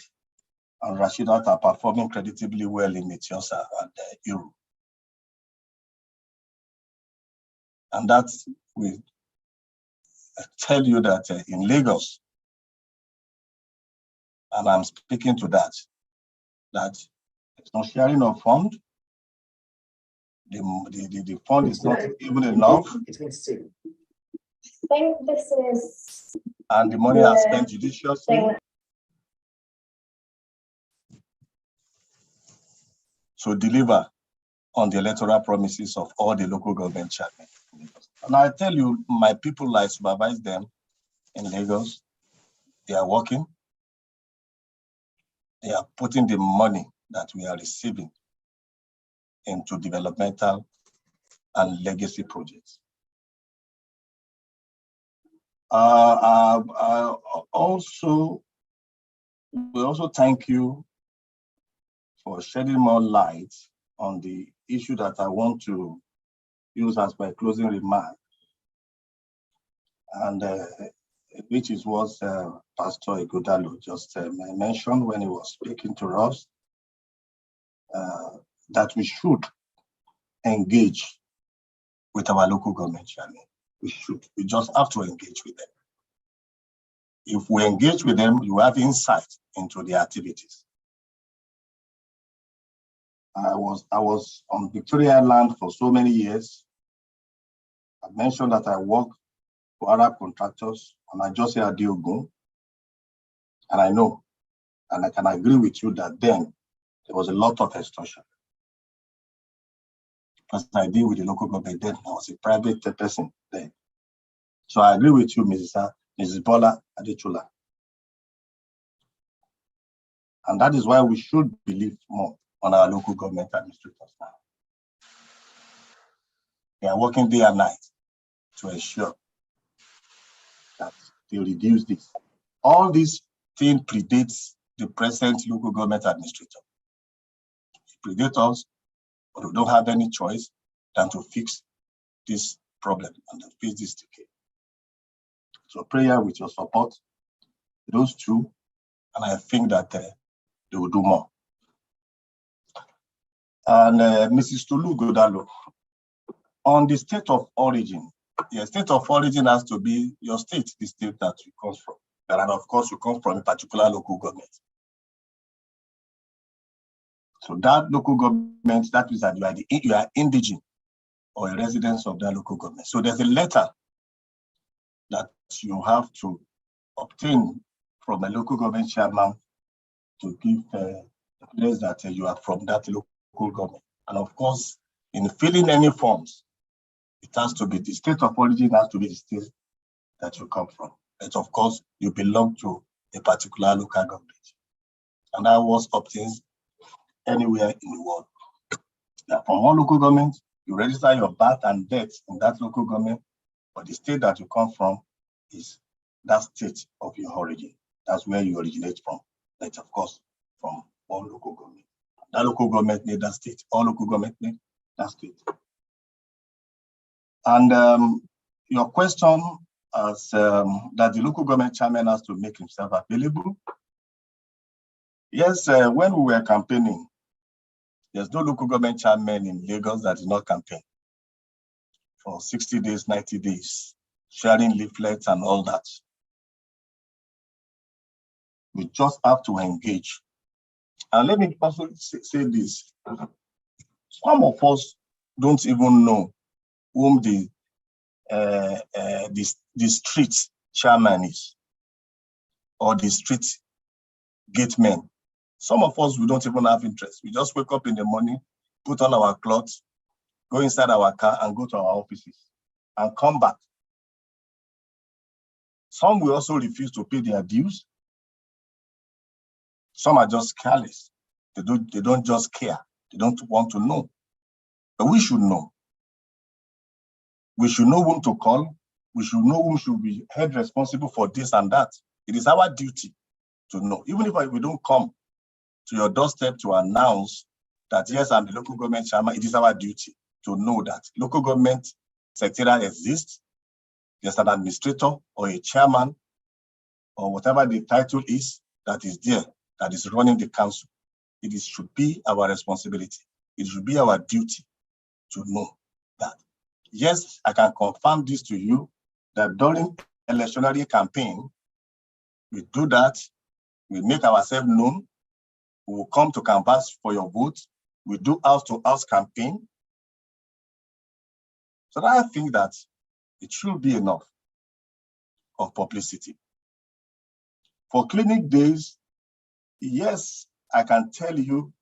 and Rashidat are performing creditably well in Metiosa and Europe. And that will tell you that in Lagos, and I'm speaking to that there's no sharing of fund. The fund is not even enough. I think this is. And the money are spent judiciously. To deliver on the electoral promises of all the local government chairmen. And I tell you, my people, I supervise them in Lagos. They are working. They are putting the money that we are receiving into developmental and legacy projects. We also thank you for shedding more light on the issue that I want to use as my closing remark, and which is what Pastor Ighodalo just mentioned when he was speaking to us, that we should engage with our local government chairman. We should. We just have to engage with them. If we engage with them, you have insight into their activities. I was on Victoria Island for so many years. I mentioned that I work for Arab contractors, and I just say ALGON, and I know, and I can agree with you that then there was a lot of extortion. because I deal with the local government then. I was a private person then. So I agree with you, Mrs. Bola Adechula. And that is why we should believe more on our local government administrators now. They are working day and night to ensure that they reduce this. All this thing predates the present local government administrator. It predates us, but we don't have any choice than to fix this problem and to fix this decay. So prayer with your support, those two, and I think that they will do more. And Mrs. Tulu Godalo, on the state of origin, the state of origin has to be your state, the state that you come from. And of course, you come from a particular local government. So that local government, that means that you are indigene or a resident of that local government. So there's a letter that you have to obtain from a local government chairman to give evidence that you are from that local government. And of course, in filling any forms, it has to be the state of origin has to be the state that you come from. And of course, you belong to a particular local government. And that was obtained anywhere in the world. Now, from one local government, you register your birth and death in that local government, but the state that you come from is that state of your origin. That's where you originate from. That's of course from one local government. That local government made that state. All local government made that state. And your question as that the local government chairman has to make himself available. Yes, when we were campaigning, there's no local government chairman in Lagos that did not campaign for 60 days, 90 days, sharing leaflets and all that. We just have to engage. And let me also say this. Some of us don't even know whom the street chairman is or the street gateman. Some of us, we don't even have interest. We just wake up in the morning, put on our clothes, go inside our car and go to our offices and come back. Some will also refuse to pay their dues. Some are just careless. They don't just care. They don't want to know. But we should know. We should know whom to call. We should know whom should be held responsible for this and that. It is our duty to know. Even if we don't come to your doorstep to announce that, yes, I'm the local government chairman, it is our duty to know that local government secretariat exists. There's an administrator or a chairman or whatever the title is that is there, that is running the council. It should be our responsibility. It should be our duty to know that. Yes, I can confirm this to you, that during electionary campaign, we do that, we make ourselves known, we will come to canvass for your vote, we do house-to-house campaign. So I think that it should be enough of publicity. For clinic days, yes, I can tell you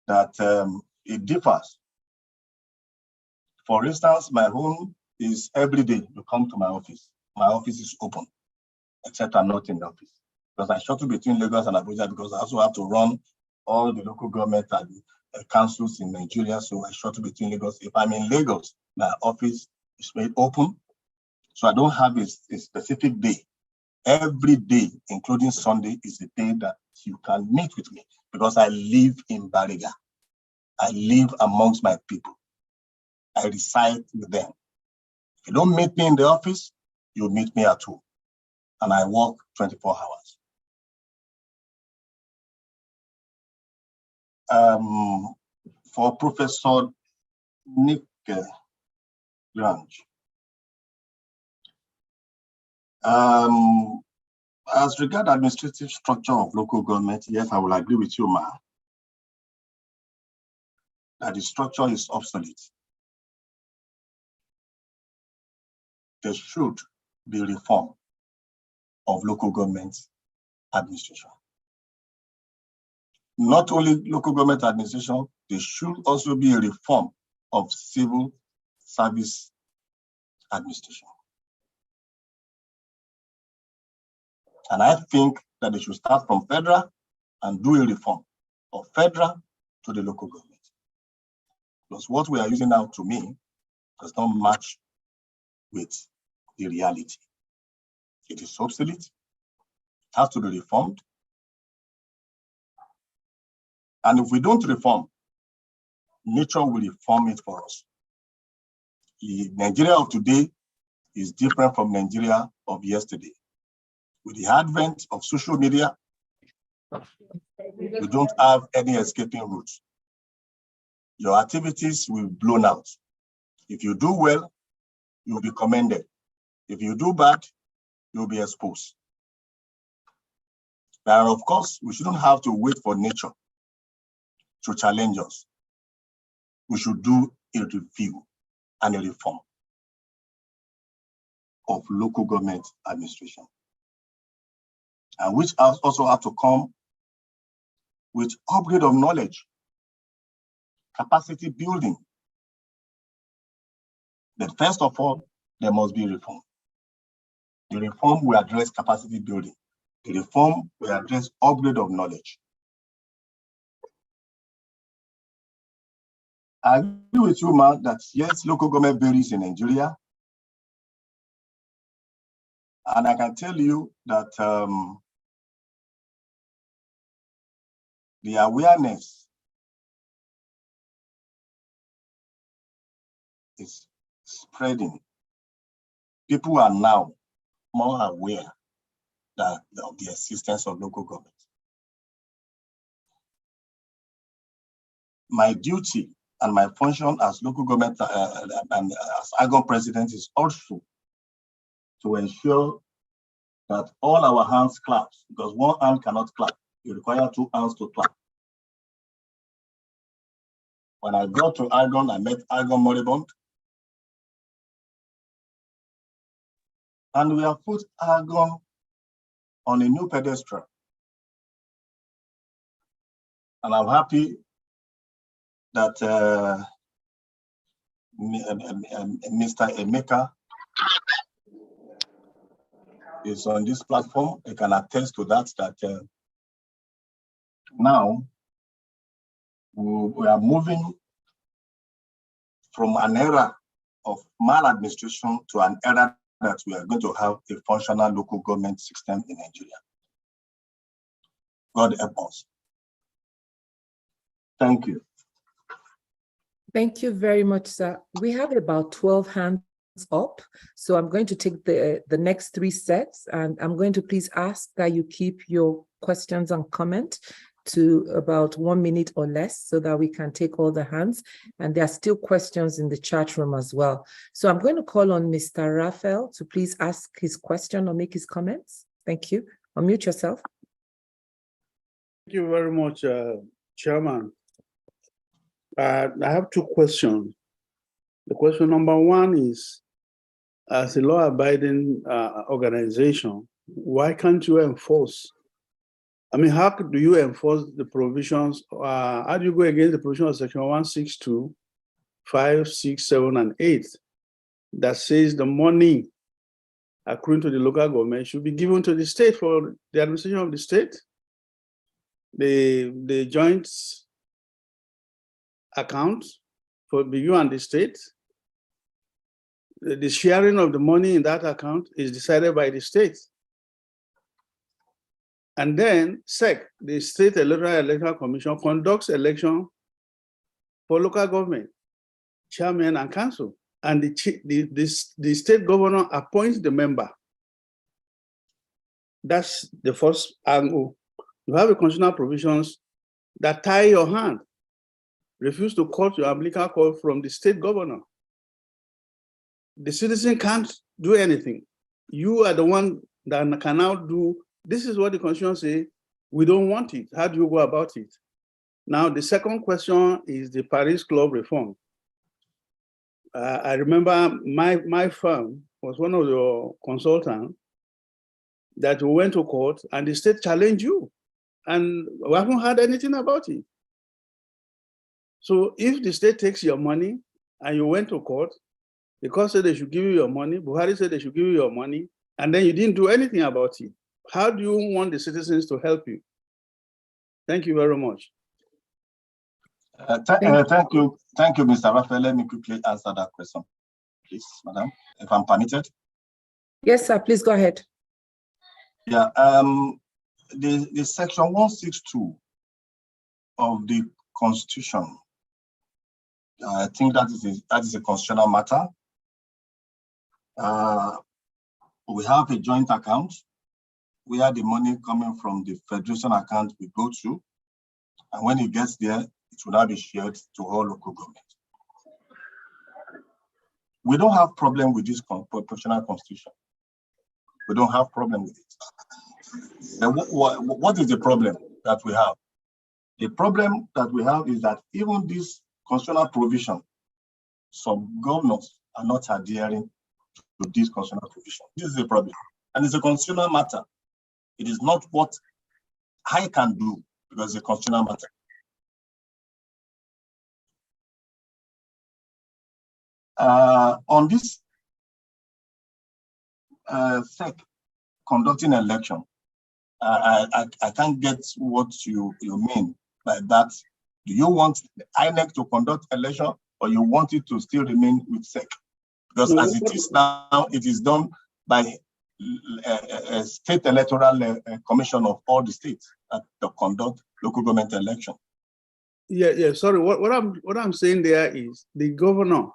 that it differs. For instance, my home is every day you come to my office. My office is open, except I'm not in the office. Because I shuttle between Lagos and Abuja because I also have to run all the local government and councils in Nigeria. So I shuttle between Lagos. If I'm in Lagos, my office is made open. So I don't have a specific day. Every day, including Sunday, is the day that you can meet with me because I live in Bariga. I live amongst my people. I reside with them. If you don't meet me in the office, you meet me at home. And I work 24 hours. For Professor Nick Grange, as regard administrative structure of local government, yes, I will agree with you, Ma, that the structure is obsolete. There should be reform of local government administration. Not only local government administration, there should also be a reform of civil service administration. And I think that they should start from federal and do a reform of federal to the local government. Because what we are using now, to me, does not match with the reality. It is obsolete, it has to be reformed. And if we don't reform, nature will reform it for us. The Nigeria of today is different from Nigeria of yesterday. With the advent of social media, we don't have any escaping routes. Your activities will be blown out. If you do well, you'll be commended. If you do bad, you'll be exposed. And of course, we shouldn't have to wait for nature to challenge us. We should do a review and a reform of local government administration, and which also have to come with upgrade of knowledge, capacity building. But first of all, there must be reform. The reform will address capacity building. The reform will address upgrade of knowledge. I agree with you, Mark, that yes, local government varies in Nigeria. And I can tell you that the awareness is spreading. People are now more aware of the existence of local government. My duty and my function as local government and as ALGON president is also to ensure that all our hands clap, because one hand cannot clap. You require two hands to clap. When I got to ALGON, I met ALGON moribund. And we have put ALGON on a new pedestal. And I'm happy that Mr. Emeka is on this platform. I can attest to that, now we are moving from an era of maladministration to an era that we are going to have a functional local government system in Nigeria. God help us. Thank you. Thank you very much, sir. We have about 12 hands up. So I'm going to take the next 3 sets, and I'm going to please ask that you keep your questions and comment to about 1 minute or less so that we can take all the hands. And there are still questions in the chat room as well. So I'm going to call on Mr. Raphael to please ask his question or make his comments. Thank you. Unmute yourself. Thank you very much, Chairman. I have 2 questions. The question number 1 is, as a law-abiding organization, why can't you enforce? I mean, how do you enforce the provisions? How do you go against the provision of Section 162, 5, 6, 7, and 8 that says the money accruing to the local government should be given to the state for the administration of the state? The joint account for you and the state, the sharing of the money in that account is decided by the state. And then SEC, the State Electoral Commission, conducts election for local government, chairman and council. And the state governor appoints the member. That's the first angle. You have a constitutional provisions that tie your hand. Refuse to quote your umbilical cord from the state governor. The citizen can't do anything. You are the one that can now do. This is what the Constitution says. We don't want it. How do you go about it? Now, the second question is the Paris Club reform. I remember my firm was one of your consultants that we went to court and the state challenged you, and we haven't heard anything about it. So if the state takes your money and you went to court, the court said they should give you your money, Buhari said they should give you your money, and then you didn't do anything about it. How do you want the citizens to help you? Thank you very much. Thank you, Mr. Raphael. Let me quickly answer that question, please, madam, if I'm permitted. Yes, sir, please go ahead. Yeah, the section 162 of the Constitution, I think that is a constitutional matter. We have a joint account where the money coming from the federation account will go to, and when it gets there, it will now be shared to all local governments. We don't have problem with this proportional constitution. We don't have problem with it. And what is the problem that we have? The problem that we have is that even this constitutional provision, some governors are not adhering to this constitutional provision. This is a problem, and it's a constitutional matter. It is not what I can do because it's a constitutional matter. On this SEC conducting election, I can't get what you mean by that. Do you want the INEC to conduct election, or you want it to still remain with SEC? Because as it is now, it is done by a state electoral commission of all the states to conduct local government election. Yeah. Sorry. What I'm saying there is the governor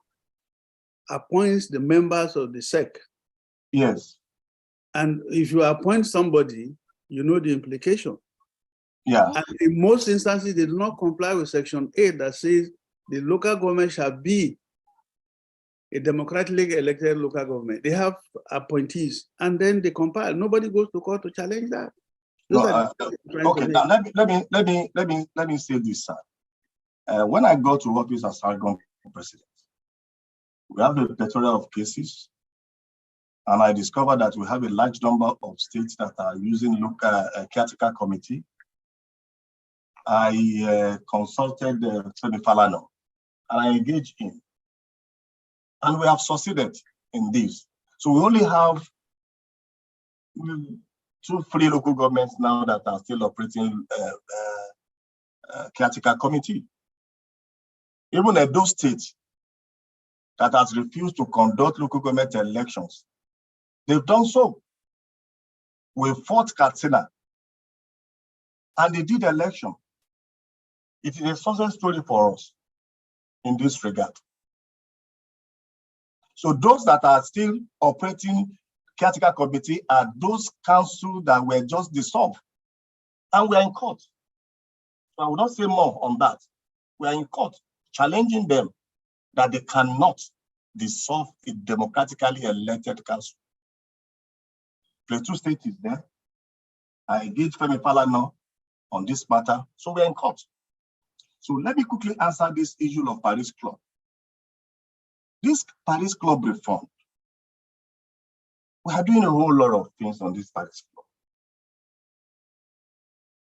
appoints the members of the SEC. Yes. And if you appoint somebody, you know the implication. Yeah. And in most instances, they do not comply with Section 8 that says the local government shall be a democratically elected local government. They have appointees, and then they compile. Nobody goes to court to challenge that. Okay. Now let me say this, sir. When I got to office as ALGON president, we have a plethora of cases, and I discovered that we have a large number of states that are using local caretaker committee. I consulted Femi Falana, and I engaged him, and we have succeeded in this. So we only have 2 free local governments now that are still operating caretaker committee. Even at those states that has refused to conduct local government elections, they've done so. We fought Katsina, and they did election. It is a success story for us in this regard. So those that are still operating caretaker committee are those councils that were just dissolved, and we are in court. So I will not say more on that. We are in court challenging them that they cannot dissolve a democratically elected council. Plateau State is there. I engaged Femi Falana on this matter, so we are in court. So let me quickly answer this issue of Paris Club. This Paris Club reform, we are doing a whole lot of things on this Paris Club.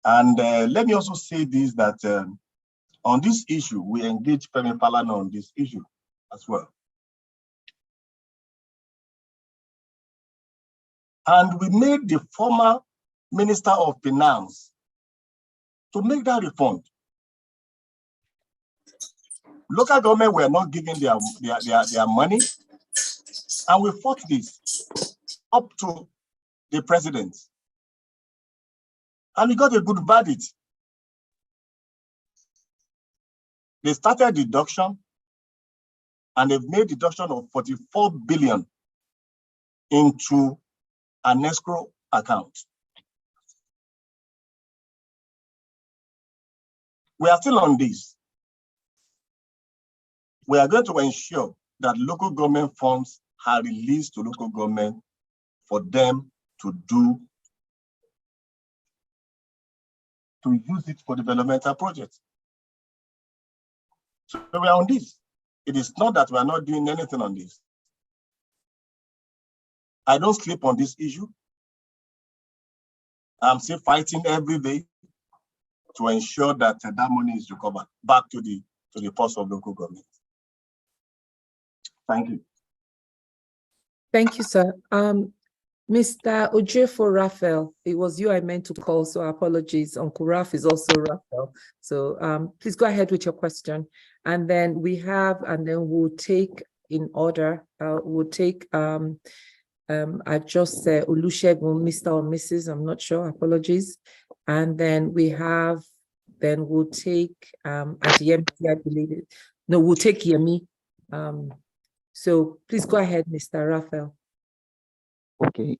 And let me also say this, that on this issue, we engaged Femi Falana on this issue as well. And we made the former Minister of Finance to make that reform. Local government were not giving their money, and we fought this up to the president. And we got a good verdict. They started deduction, and they've made deduction of 44 billion into an escrow account. We are still on this. We are going to ensure that local government funds are released to local government for them to use it for developmental projects. So we are on this. It is not that we are not doing anything on this. I don't sleep on this issue. I'm still fighting every day to ensure that that money is recovered back to the purse of local government. Thank you. Thank you, sir. Mr. Ojefo Raphael, it was you I meant to call, so apologies. Uncle Raf is also Raphael. So please go ahead with your question. And then we'll take in order, we'll take, I've just said Olusegun, Mr. or Mrs., I'm not sure, apologies. And then we'll take Adiyemi, I believe it. No, we'll take Yemi. So please go ahead, Mr. Raphael. Okay.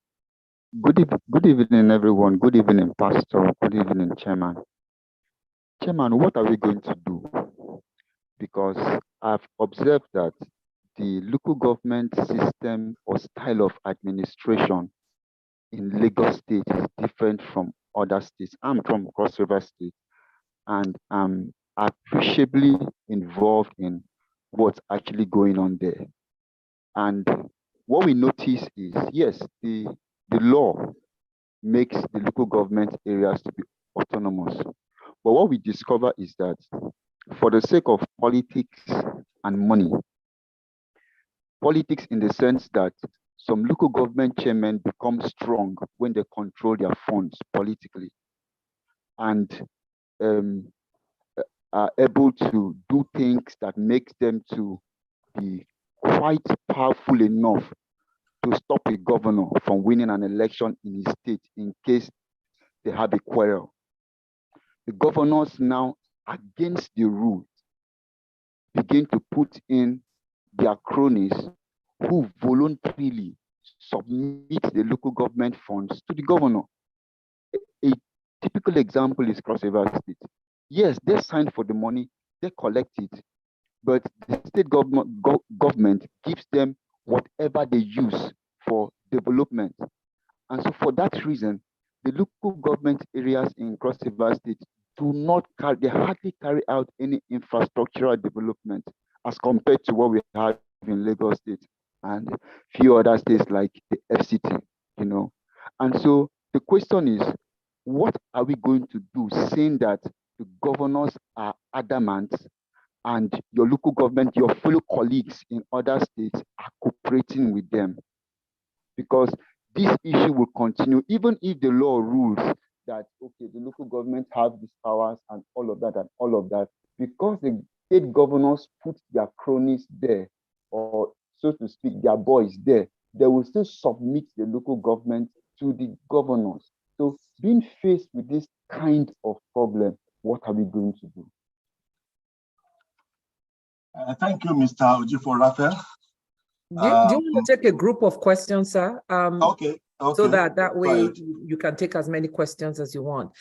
Good evening, everyone. Good evening, Pastor. Good evening, Chairman. Chairman, what are we going to do? Because I've observed that the local government system or style of administration in Lagos State is different from other states. I'm from Cross River State, and I'm appreciably involved in what's actually going on there. And what we notice is, yes, the law makes the local government areas to be autonomous. But what we discover is that for the sake of politics and money, politics in the sense that some local government chairmen become strong when they control their funds politically and are able to do things that make them to be quite powerful enough to stop a governor from winning an election in his state in case they have a quarrel. The governors now, against the rules, begin to put in their cronies who voluntarily submit the local government funds to the governor. A typical example is Cross River State. Yes, they signed for the money, they collect it, but the state government gives them whatever they use for development. And so for that reason, the local government areas in Cross River State they hardly carry out any infrastructural development as compared to what we have in Lagos State and few other states like the FCT, And so the question is, what are we going to do, seeing that the governors are adamant and your local government, your fellow colleagues in other states are cooperating with them? Because this issue will continue, even if the law rules that, okay, the local government have these powers and all of that, because the state governors put their cronies there, or so to speak, their boys there, they will still submit the local government to the governors. So being faced with this kind of problem, what are we going to do? Thank you, Mr. Ojefo Raphael. Do you want to take a group of questions, sir? Okay. So that way you can take as many questions as you want.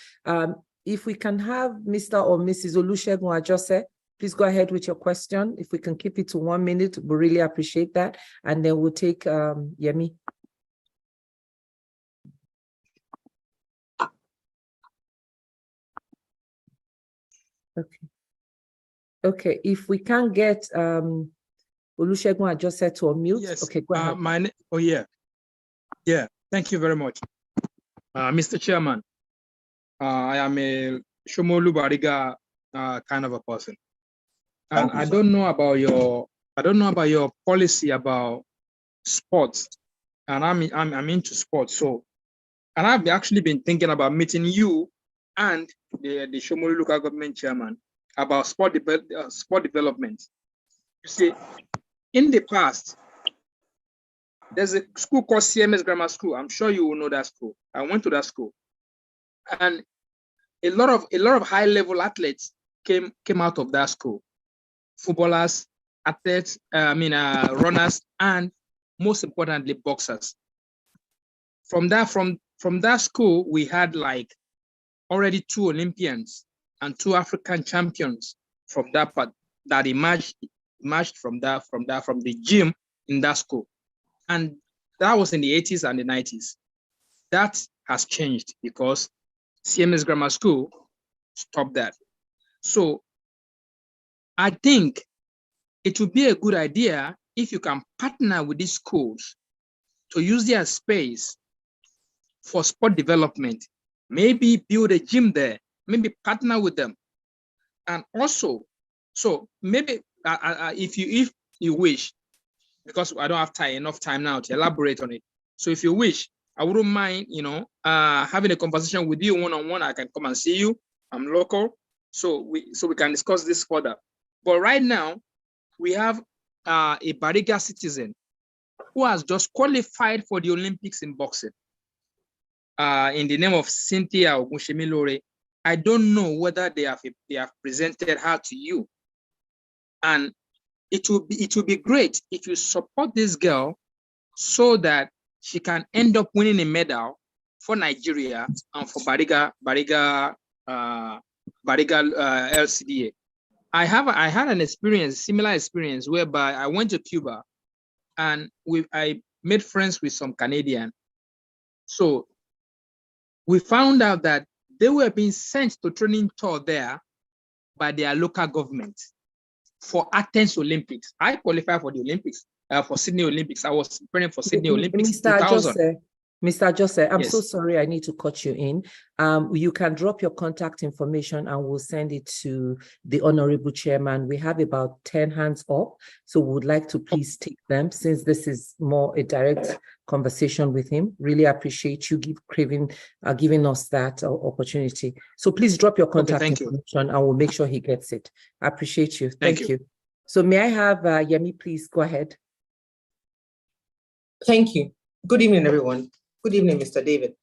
If we can have Mr. or Mrs. Olusegun Ajose, please go ahead with your question. If we can keep it to 1 minute, we really appreciate that. And then we'll take Yemi. Okay, if we can get Olusegun Ajose to unmute. Yes. Okay, go ahead. Yeah. Thank you very much, Mr. Chairman. I am a Shomolu Bariga kind of a person, and I don't know about your policy about sports, and I'm into sports. So, and I've actually been thinking about meeting you and the Shomolu local government chairman about sport development. You see, in the past, there's a school called CMS Grammar School. I'm sure you will know that school. I went to that school, and a lot of high-level athletes came out of that school. Footballers, athletes, runners, and most importantly, boxers. From that school, we had like already 2 Olympians and 2 African champions from that part that emerged from the gym in that school. And that was in the 80s and the 90s. That has changed because CMS Grammar School stopped that. So I think it would be a good idea if you can partner with these schools to use their space for sport development, maybe build a gym there, maybe partner with them. And also, so maybe if you wish, because I don't have enough time now to elaborate on it. So if you wish, I wouldn't mind, having a conversation with you one-on-one. I can come and see you. I'm local, so we can discuss this further. But right now, we have a Bariga citizen who has just qualified for the Olympics in boxing. In the name of Cynthia Ogunshemilore. I don't know whether they have presented her to you. And it will be great if you support this girl so that she can end up winning a medal for Nigeria and for Bariga LCDA. I had an experience, similar experience, whereby I went to Cuba and I made friends with some Canadian. So we found out that they were being sent to training tour there by their local government for Athens Olympics. I qualified for the Olympics, for Sydney Olympics. I was preparing for Sydney Olympics 2000. Mr. Joseph, I'm Yes. so sorry I need to cut you in. You can drop your contact information and we'll send it to the Honorable Chairman. We have about 10 hands up, so we would like to please take them since this is more a direct conversation with him. Really appreciate you giving us that opportunity. So please drop your contact information and we'll make sure he gets it. I appreciate you. Thank you. So may I have Yemi, please go ahead. Thank you. Good evening, everyone. Good evening, Mr. David.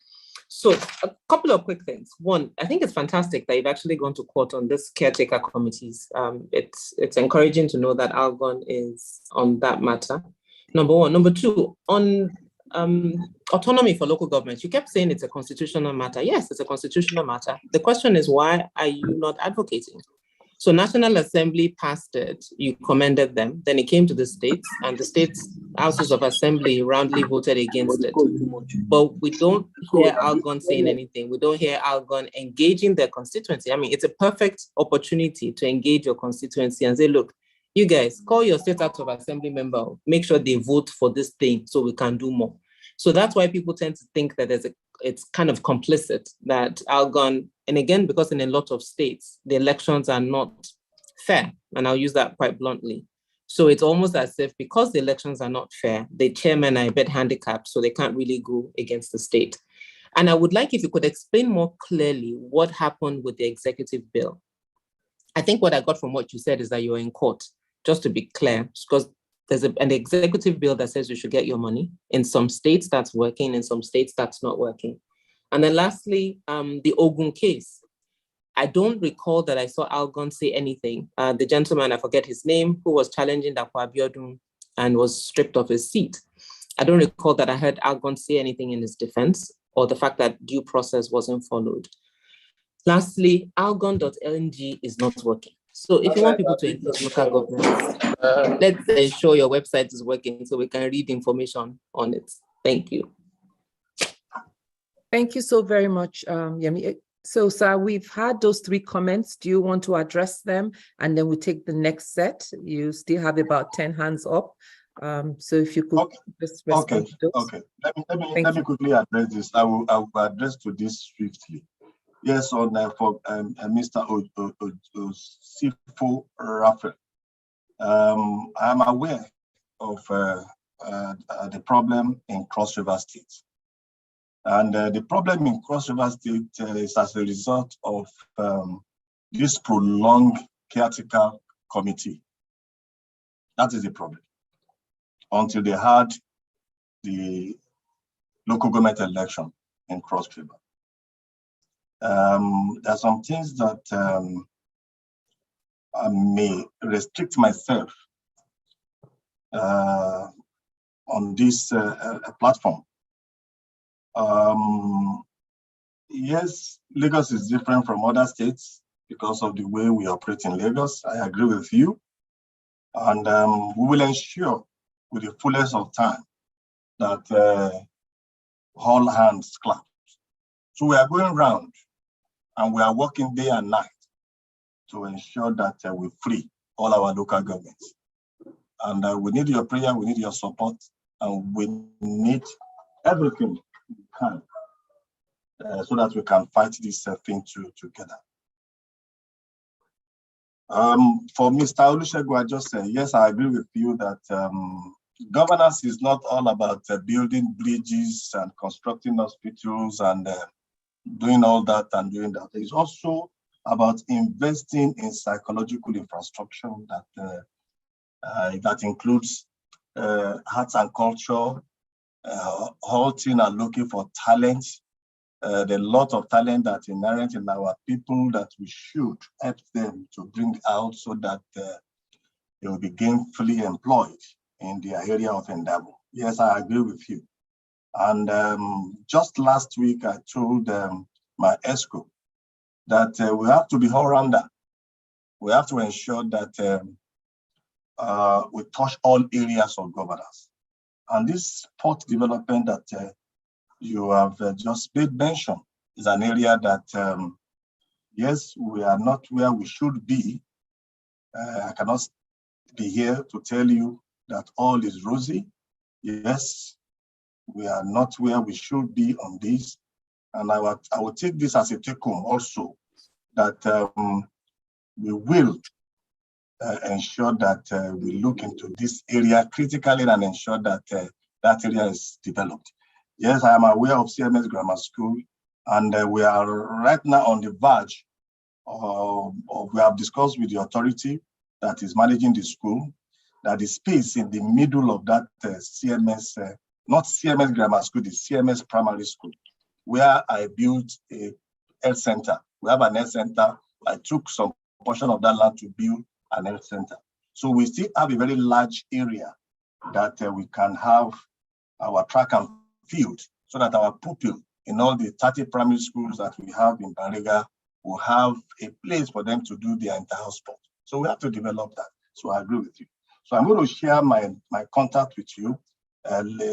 So a couple of quick things. One, I think it's fantastic that you've actually gone to court on this caretaker committees. It's encouraging to know that ALGON is on that matter. Number one. Number two, on autonomy for local governments, you kept saying it's a constitutional matter. Yes, it's a constitutional matter. The question is, why are you not advocating? So National Assembly passed it, you commended them, then it came to the states and the states' houses of assembly roundly voted against it. But we don't hear ALGON saying anything. We don't hear ALGON engaging their constituency. I mean, it's a perfect opportunity to engage your constituency and say, look, you guys, call your state house of assembly member, make sure they vote for this thing so we can do more. So that's why people tend to think that it's kind of complicit that ALGON, and again, because in a lot of states, the elections are not fair, and I'll use that quite bluntly. So it's almost as if because the elections are not fair, the chairmen are a bit handicapped, so they can't really go against the state. And I would like if you could explain more clearly what happened with the executive bill. I think what I got from what you said is that you're in court, just to be clear, because there's an executive bill that says you should get your money. In some states that's working, in some states that's not working. And then lastly, the Ogun case. I don't recall that I saw ALGON say anything. The gentleman, I forget his name, who was challenging Dapo Abiodun and was stripped of his seat. I don't recall that I heard ALGON say anything in his defense or the fact that due process wasn't followed. Lastly, ALGON.ng is not working. So if you want people to engage local governments, let's ensure your website is working so we can read information on it. Thank you. Thank you so very much, Yemi. So, sir, we've had those 3 comments. Do you want to address them? And then we take the next set. You still have about 10 hands up. So if you could just respond to those. Okay. Let me quickly address this. I will address to this swiftly. Yes, on for Mr. Osifo Raphael. I'm aware of the problem in Cross River State. And the problem in Cross River State is as a result of this prolonged caretaker committee. That is the problem. Until they had the local government election in Cross River. There are some things that I may restrict myself on this platform. Yes, Lagos is different from other states because of the way we operate in Lagos. I agree with you. And we will ensure with the fullest of time that all hands clap. So we are going round and we are working day and night to ensure that we free all our local governments. And we need your prayer, we need your support, and we need everything we can so that we can fight this thing together. For Mr. Olusegun, I just say, yes, I agree with you that governance is not all about building bridges and constructing hospitals and doing all that and doing that. It's also about investing in psychological infrastructure that includes arts and culture, halting and looking for talent. There are a lot of talent that's inherent in our people that we should help them to bring out so that they will be gainfully employed in their area of endeavor. Yes, I agree with you. And just last week, I told my ESCO that we have to be all-rounder. We have to ensure that we touch all areas of governance. And this port development that you have just made mention is an area that, yes, we are not where we should be. I cannot be here to tell you that all is rosy. Yes, we are not where we should be on this. And I will take this as a take-home also, that we will ensure that we look into this area critically and ensure that that area is developed. Yes, I am aware of CMS Grammar School, and we are right now on the verge of we have discussed with the authority that is managing the school, that the space in the middle of that CMS, not CMS Grammar School, the CMS Primary School, where I built a health center. We have an health center. I took some portion of that land to build an health center. So we still have a very large area that we can have our track and field so that our pupil in all the 30 primary schools that we have in Bariga will have a place for them to do their entire sport. So we have to develop that. So I agree with you. So I'm going to share my contact with you.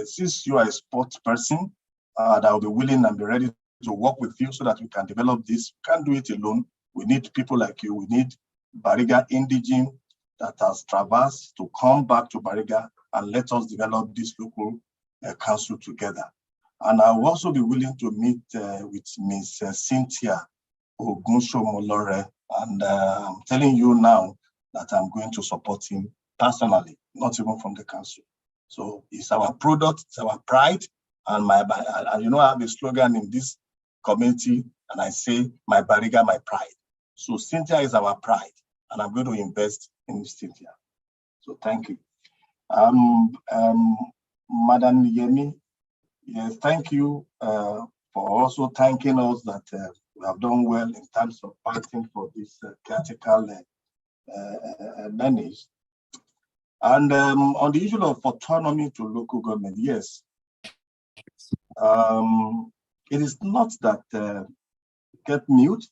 Since you are a sports person, that will be willing and be ready to work with you so that we can develop this. We can't do it alone. We need people like you. We need Bariga indigene that has traversed to come back to Bariga and let us develop this local council together. And I will also be willing to meet with Ms. Cynthia Ogunshomolore, and I'm telling you now that I'm going to support him personally, not even from the council. So it's our product, it's our pride, and you know I have a slogan in this community, and I say, my Bariga, my pride. So Cynthia is our pride, and I'm going to invest in Cynthia. So thank you. Madam Yemi, yes, thank you for also thanking us that we have done well in terms of fighting for this critical manage. And on the issue of autonomy to local government, yes, it is not that kept mute.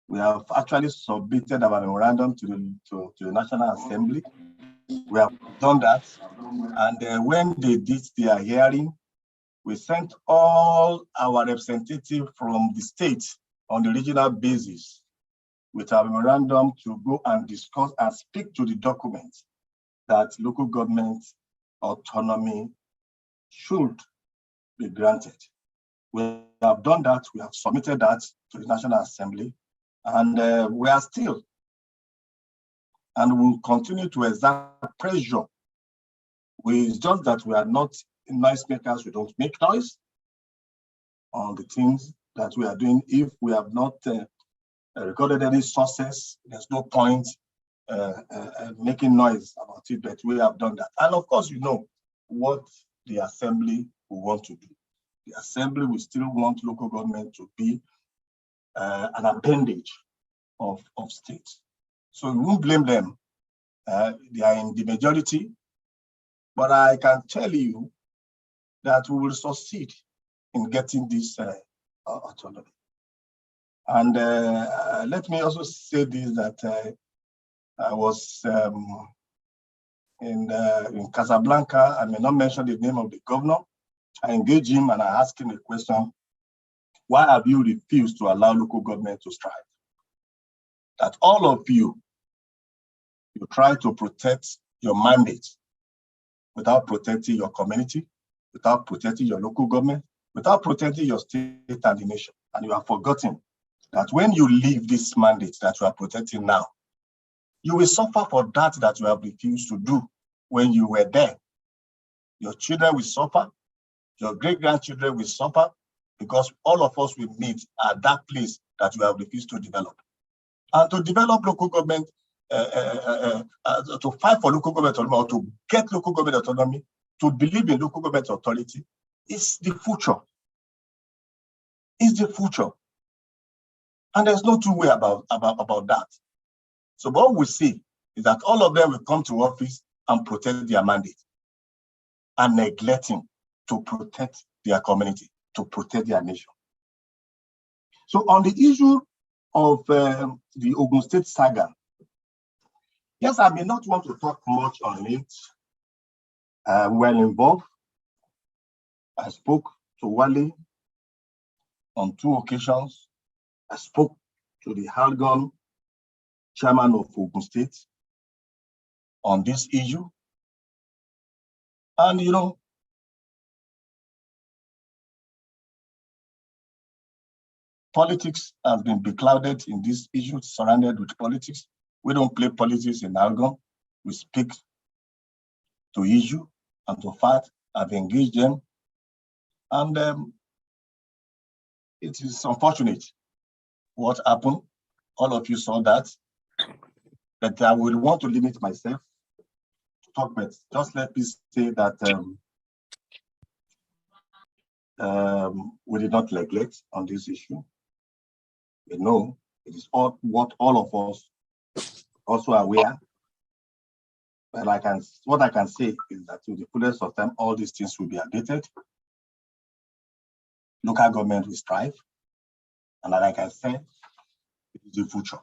We have actually submitted our memorandum to the National Assembly. We have done that. And when they did their hearing, we sent all our representatives from the state on the regional basis with our memorandum to go and discuss and speak to the documents that local government autonomy should be granted. We have done that. We have submitted that to the National Assembly, and we are still, and will continue to exert pressure. It's just that we are not noisemakers. We don't make noise on the things that we are doing. If we have not recorded any sources, there's no point making noise about it, but we have done that. And of course, you know what the Assembly will want to do. The Assembly will still want local government to be an appendage of states. So we won't blame them. They are in the majority, but I can tell you that we will succeed in getting this autonomy. And let me also say this, that I was in Casablanca. I may not mention the name of the governor. I engaged him and I asked him a question. Why have you refused to allow local government to strive? That all of you try to protect your mandate without protecting your community, without protecting your local government, without protecting your state and the nation. And you have forgotten that when you leave this mandate that you are protecting now, you will suffer for that you have refused to do when you were there. Your children will suffer. Your great-grandchildren will suffer because all of us will meet at that place that you have refused to develop. And to develop local government, to fight for local government autonomy, or to get local government autonomy, to believe in local government authority, is the future. Is the future. And there's no two way about that. So what we see is that all of them will come to office and protect their mandate and neglecting to protect their community, to protect their nation. So on the issue of the Ogun State saga, yes, I may not want to talk much on it. Well involved. I spoke to Wale on 2 occasions. I spoke to the ALGON chairman of Ogun State on this issue. And, you know, politics has been beclouded in this issue, surrounded with politics. We don't play politics in ALGON. We speak to issue and to fact. I've engaged them. And it is unfortunate what happened. All of you saw that. But I will want to limit myself to talk, but just let me say that we did not neglect on this issue. We know it is all what all of us also are aware. But what I can say is that to the fullest of time, all these things will be updated. Local government will strive. And like I said, it is the future.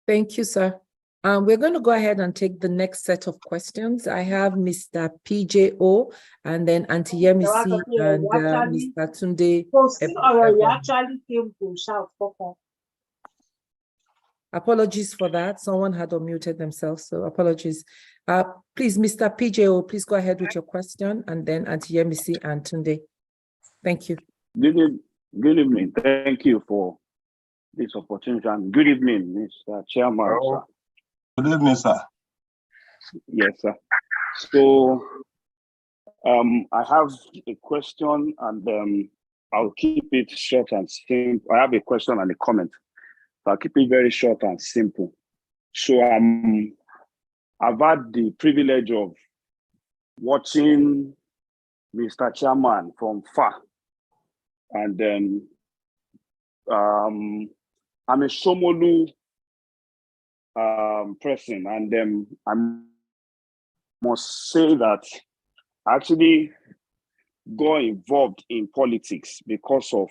Thank you, sir. We're going to go ahead and take the next set of questions. I have Mr. PJO and then Auntie Yemisi and Mr. Tunde. Apologies for that. Someone had unmuted themselves, so apologies. Please, Mr. PJO, please go ahead with your question, and then Auntie Yemisi and Tunde. Thank you. Good evening. Thank you for this opportunity. And good evening, Mr. Chairman. Sir. Good evening, sir. Yes, sir. So I have a question, and I'll keep it short and simple. I have a question and a comment. So I'll keep it very short and simple. So I've had the privilege of watching Mr. Chairman from far. And I'm a Shomolu person, and I must say that I actually got involved in politics because of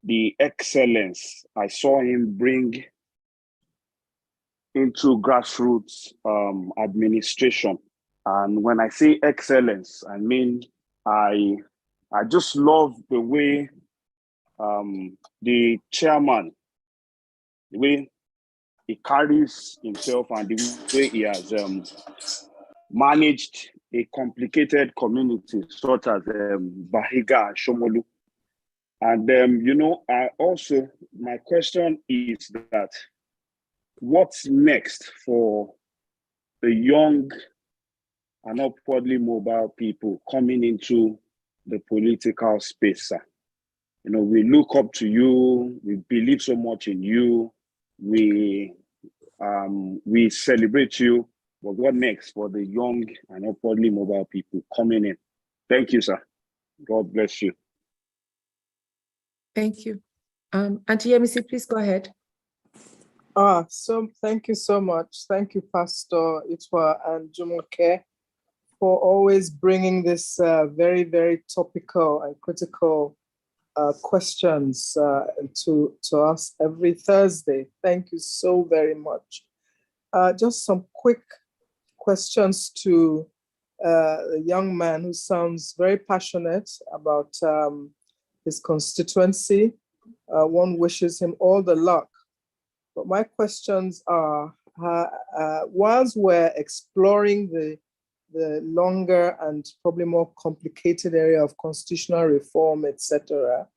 the excellence I saw him bring into grassroots administration. And when I say excellence, I mean I just love the way the chairman, the way he carries himself and the way he has managed a complicated community such as Bariga and Shomolu. And you know, my question is that what's next for the young and upwardly mobile people coming into the political space, sir? You know, we look up to you, we believe so much in you, we celebrate you, but what next for the young and upwardly mobile people coming in? Thank you, sir. God bless you. Thank you. Auntie Yemisi, please go ahead. So thank you so much. Thank you, Pastor Itwa and Jumoke, for always bringing this very, very topical and critical questions to us every Thursday. Thank you so very much. Just some quick questions to a young man who sounds very passionate about his constituency. One wishes him all the luck. But my questions are, whilst we're exploring the longer and probably more complicated area of constitutional reform, etc.,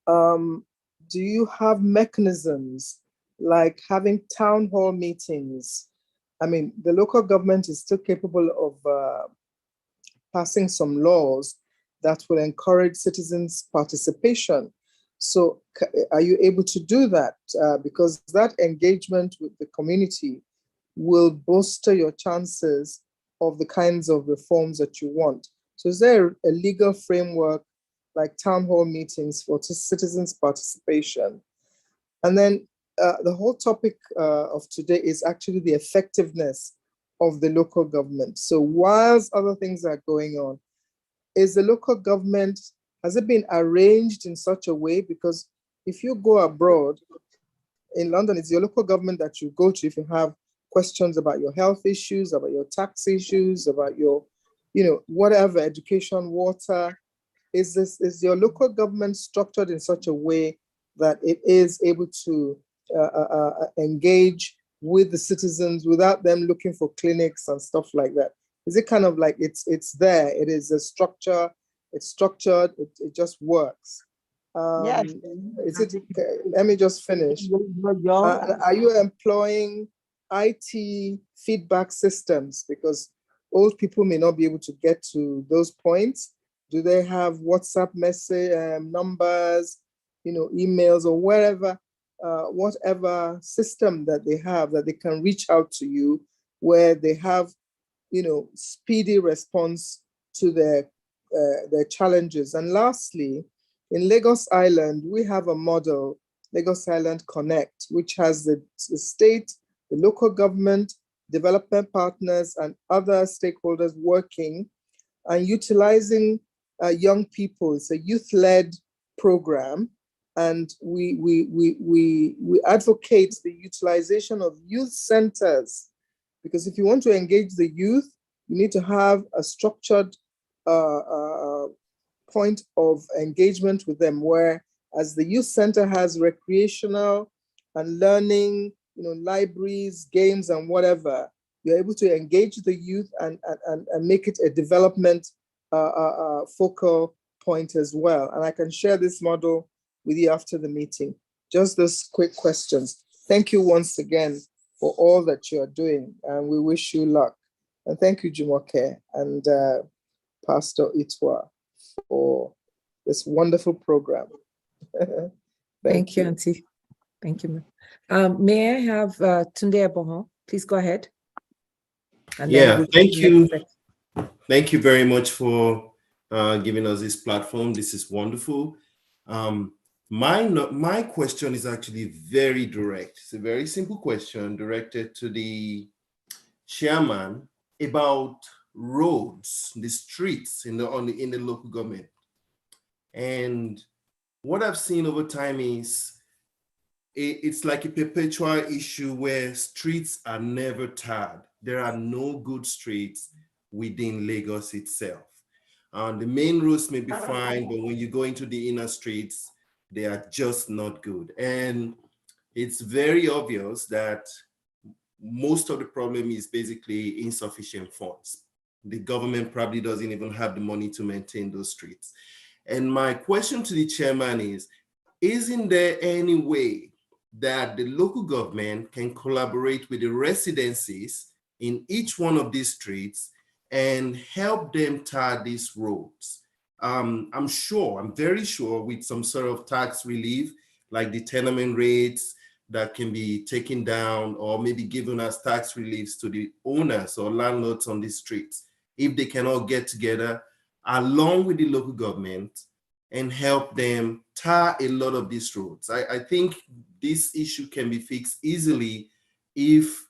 do you have mechanisms like having town hall meetings I mean, the local government is still capable of passing some laws that will encourage citizens' participation. So are you able to do that? Because that engagement with the community will bolster your chances of the kinds of reforms that you want. So is there a legal framework like town hall meetings for citizens' participation? And then the whole topic of today is actually the effectiveness of the local government. So whilst other things are going on, is the local government, has it been arranged in such a way? Because if you go abroad, in London, it's your local government that you go to if you have questions about your health issues, about your tax issues, about your, whatever, education, water. Is your local government structured in such a way that it is able to engage with the citizens without them looking for clinics and stuff like that? Is it kind of like it's there, it is a structure, it's structured, it just works? Yes. Is it, let me just finish. Are you employing IT feedback systems? Because old people may not be able to get to those points. Do they have WhatsApp message numbers, emails or whatever system that they have that they can reach out to you, where they have, speedy response to their challenges? And lastly, in Lagos Island, we have a model, Lagos Island Connect, which has the state, the local government, development partners, and other stakeholders working and utilizing young people. It's a youth-led program, and we advocate the utilization of youth centers, because if you want to engage the youth, you need to have a structured point of engagement with them, where as the youth center has recreational and learning, libraries, games, and whatever, you're able to engage the youth and make it a development focal point as well. And I can share this model with you after the meeting. Just those quick questions. Thank you once again for all that you are doing, and we wish you luck. And thank you, Jumoke and Pastor Itwa, for this wonderful program. Thank you, Auntie. Thank you. May I have Tunde Abohon? Please go ahead. And yeah, thank you. Thank you very much for giving us this platform. This is wonderful. My question is actually very direct. It's a very simple question directed to the chairman about roads, the streets in the local government. And what I've seen over time is it's like a perpetual issue where streets are never tarred. There are no good streets within Lagos itself. The main roads may be fine, but when you go into the inner streets, they are just not good. And it's very obvious that most of the problem is basically insufficient funds. The government probably doesn't even have the money to maintain those streets. And my question to the chairman is, isn't there any way that the local government can collaborate with the residencies in each one of these streets and help them tar these roads? I'm very sure with some sort of tax relief, like the tenement rates that can be taken down, or maybe given as tax reliefs to the owners or landlords on these streets, if they can all get together along with the local government and help them tar a lot of these roads. I think this issue can be fixed easily if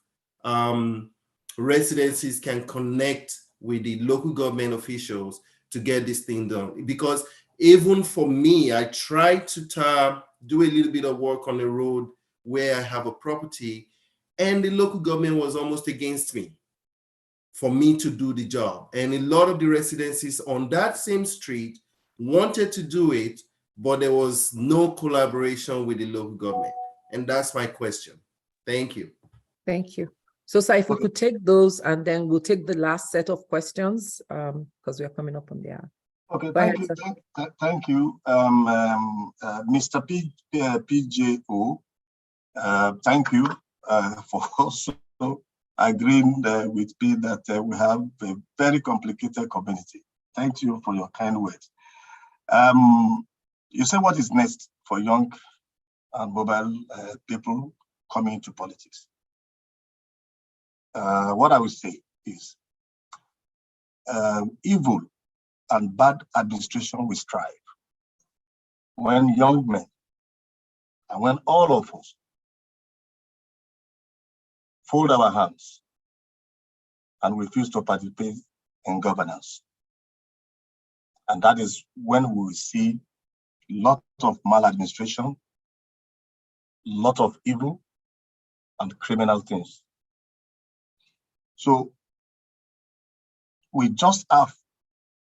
residencies can connect with the local government officials to get this thing done. Because even for me, I tried to do a little bit of work on the road where I have a property, and the local government was almost against me for me to do the job. And a lot of the residencies on that same street wanted to do it, but there was no collaboration with the local government. And that's my question. Thank you. Thank you. So, sir, if we could take those, and then we'll take the last set of questions because we are coming up on the hour. Okay, thank you. Mr. PJO, thank you for also agreeing with me that we have a very complicated community. Thank you for your kind words. You say what is next for young and mobile people coming into politics? What I would say is evil and bad administration will strive when young men and when all of us fold our hands and refuse to participate in governance. And that is when we will see lot of maladministration, lot of evil and criminal things. So we just have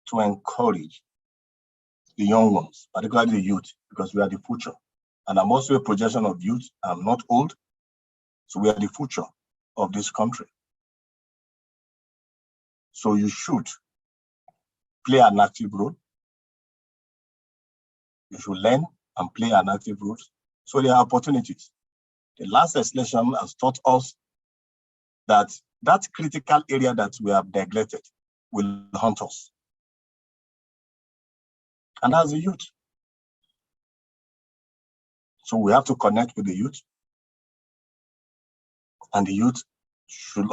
to encourage the young ones, particularly the youth, because we are the future. And I'm also a projection of youth. I'm not old, so we are the future of this country. So you should play an active role. You should learn and play an active role. So there are opportunities. The last election has taught us that that critical area that we have neglected will haunt us. And that's the youth. So we have to connect with the youth. And the youth should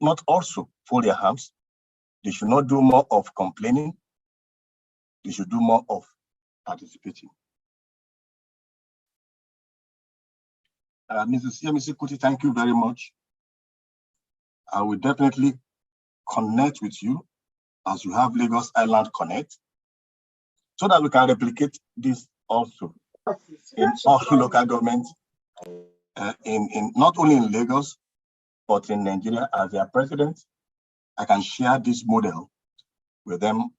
not also fold their hands. They should not do more of complaining. They should do more of participating. Mrs. CMC Kuti, thank you very much. I will definitely connect with you as you have Lagos Island Connect, so that we can replicate this also in all local governments, in not only in Lagos, but in Nigeria. As their president, I can share this model with them.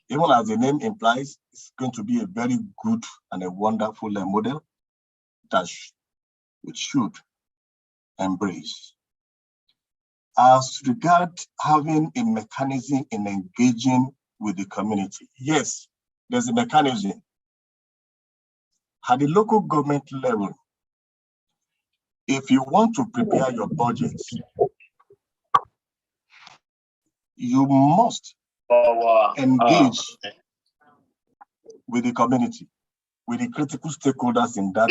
Even as the name implies, it's going to be a very good and a wonderful model that we should embrace. As regard having a mechanism in engaging with the community, yes, there's a mechanism. At the local government level, if you want to prepare your budgets, you must engage with the community, with the critical stakeholders in that.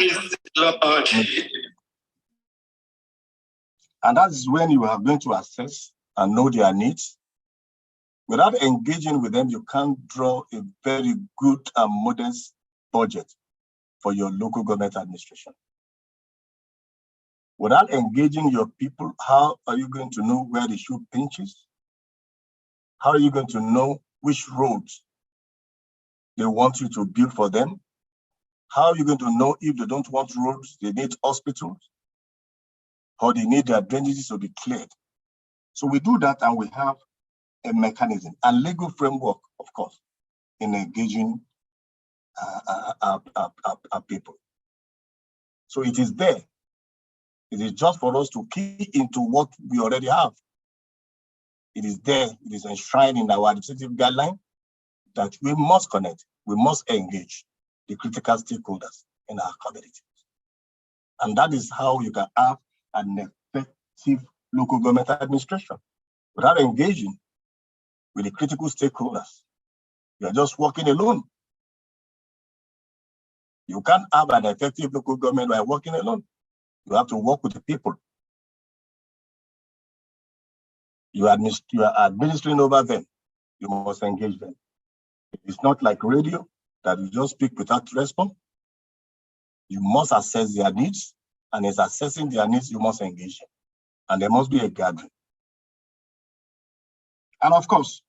And that is when you are going to assess and know their needs. Without engaging with them, you can't draw a very good and modest budget for your local government administration. Without engaging your people, how are you going to know where the shoe pinches? How are you going to know which roads they want you to build for them? How are you going to know if they don't want roads, they need hospitals, or they need their drainages to be cleared? So we do that, and we have a mechanism, a legal framework, of course, in engaging our people. So it is there. It is just for us to key into what we already have. It is there. It is enshrined in our administrative guideline that we must connect. We must engage the critical stakeholders in our community. And that is how you can have an effective local government administration. Without engaging with the critical stakeholders, you are just working alone. You can't have an effective local government by working alone. You have to work with the people. You are administering over them. You must engage them. It's not like radio that you just speak without response. You must assess their needs, and as assessing their needs, you must engage them. And there must be a gathering. And of course,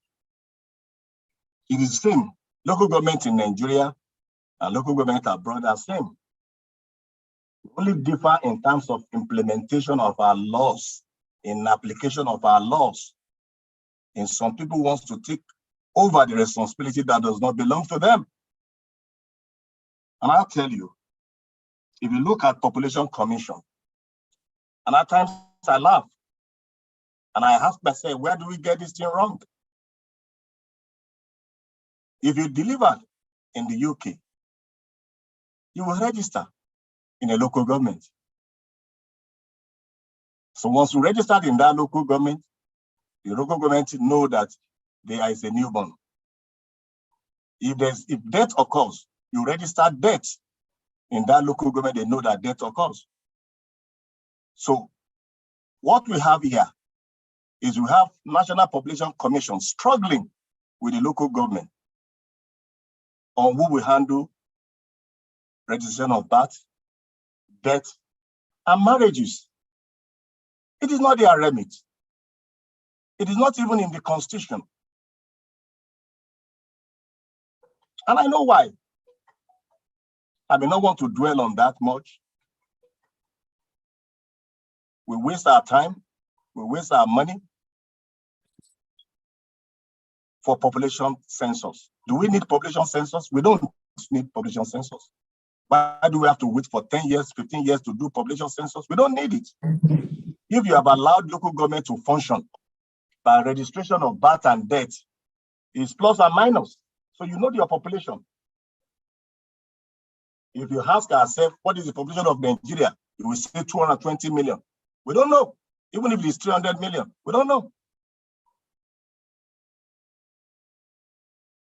it is the same. Local government in Nigeria and local government abroad are the same. We only differ in terms of implementation of our laws, in application of our laws. And some people want to take over the responsibility that does not belong to them. And I'll tell you, if you look at Population Commission, and at times I laugh, and I ask myself, where do we get this thing wrong? If you delivered in the UK, you will register in a local government. So once you registered in that local government, the local government know that there is a newborn. If death occurs, you register death in that local government, they know that death occurs. So what we have here is we have National Population Commission struggling with the local government on who will handle registration of birth, death, and marriages. It is not their remit. It is not even in the Constitution. And I know why. I may not want to dwell on that much. We waste our time, we waste our money for population census. Do we need population census? We don't need population census. Why do we have to wait for 10 years, 15 years to do population census? We don't need it. If you have allowed local government to function by registration of birth and death, it's plus and minus. So you know your population. If you ask ourselves, what is the population of Nigeria? You will say 220 million. We don't know. Even if it is 300 million, we don't know.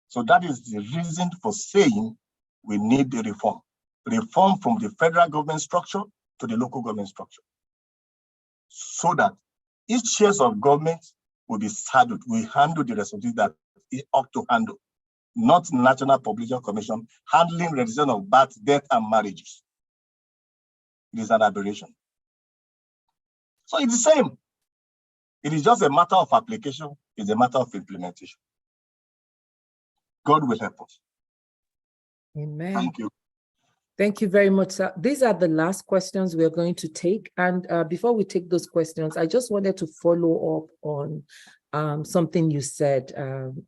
So that is the reason for saying we need the reform. Reform from the federal government structure to the local government structure. So that each shares of government will be saddled, we handle the responsibility that it ought to handle, not National Population Commission handling registration of birth, death, and marriages. It is an aberration. So it's the same. It is just a matter of application, it's a matter of implementation. God will help us. Amen. Thank you. Thank you very much, sir. These are the last questions we are going to take. And before we take those questions, I just wanted to follow up on something you said,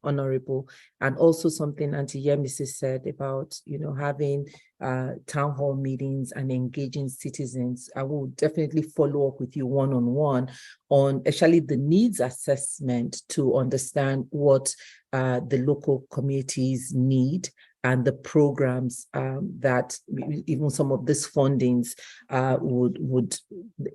Honorable, and also something Auntie Yemisi said about, having town hall meetings and engaging citizens. I will definitely follow up with you one-on-one on actually the needs assessment to understand what the local communities need and the programs that even some of these fundings would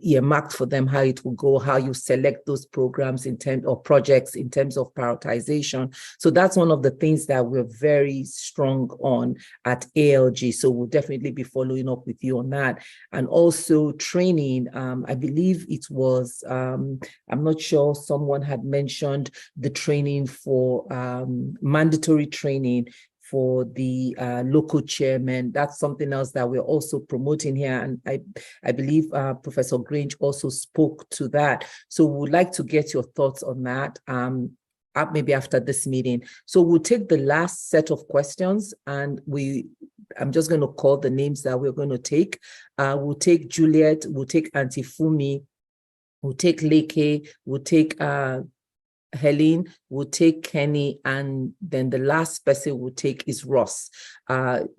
earmark for them, how it will go, how you select those programs in terms of projects, in terms of prioritization. So that's one of the things that we're very strong on at ALG. So we'll definitely be following up with you on that. And also training, I believe it was, I'm not sure, someone had mentioned the training for mandatory training for the local chairman. That's something else that we're also promoting here. And I believe Professor Grange also spoke to that. So we'd like to get your thoughts on that maybe after this meeting. So we'll take the last set of questions and I'm just going to call the names that we're going to take. We'll take Juliet, we'll take Auntie Fumi, we'll take Leke, we'll take Helen, will take Kenny, and then the last person we'll take is Ross,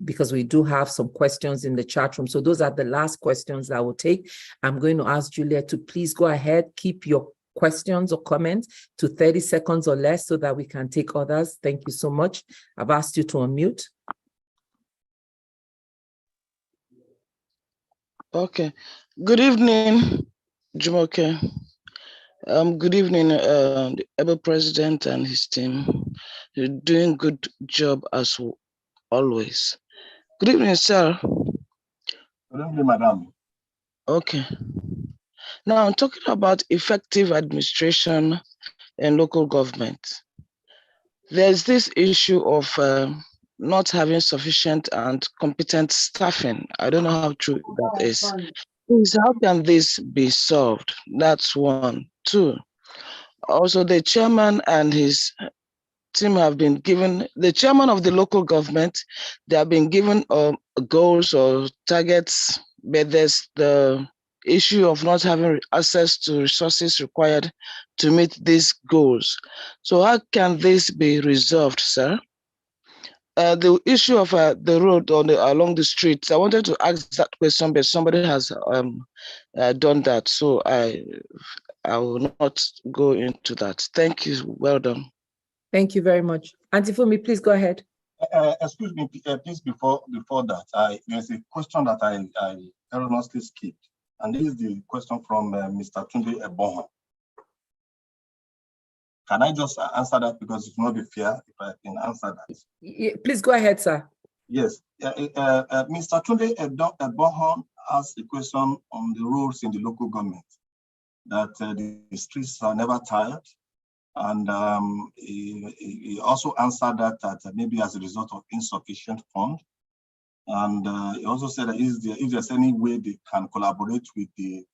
because we do have some questions in the chat room. So those are the last questions that I will take. I'm going to ask Julia to please go ahead, keep your questions or comments to 30 seconds or less so that we can take others. Thank you so much. I've asked you to unmute. Okay. Good evening, Jumoke. Good evening, the able president and his team. You're doing good job as always. Good evening, sir. Good evening, madam. Okay. Now I'm talking about effective administration in local government. There's this issue of not having sufficient and competent staffing. I don't know how true that is. Please, how can this be solved? That's one. Two, also the chairman and his team have been given, the chairman of the local government, they have been given goals or targets, but there's the issue of not having access to resources required to meet these goals. So how can this be resolved, sir? The issue of the road along the streets, I wanted to ask that question, but somebody has done that. So I will not go into that. Thank you. Well done. Thank you very much. Auntie Fumi, please go ahead. Excuse me, please, before that, there's a question that I erroneously skipped. And this is the question from Mr. Tunde Ebohon. Can I just answer that, because it will not be fair if I can answer that? Yeah, please go ahead, sir. Yes, Mr. Tunde Ebohon asked a question on the roads in the local government, that the streets are never tired. And he also answered that maybe as a result of insufficient fund. And he also said that if there's any way they can collaborate with the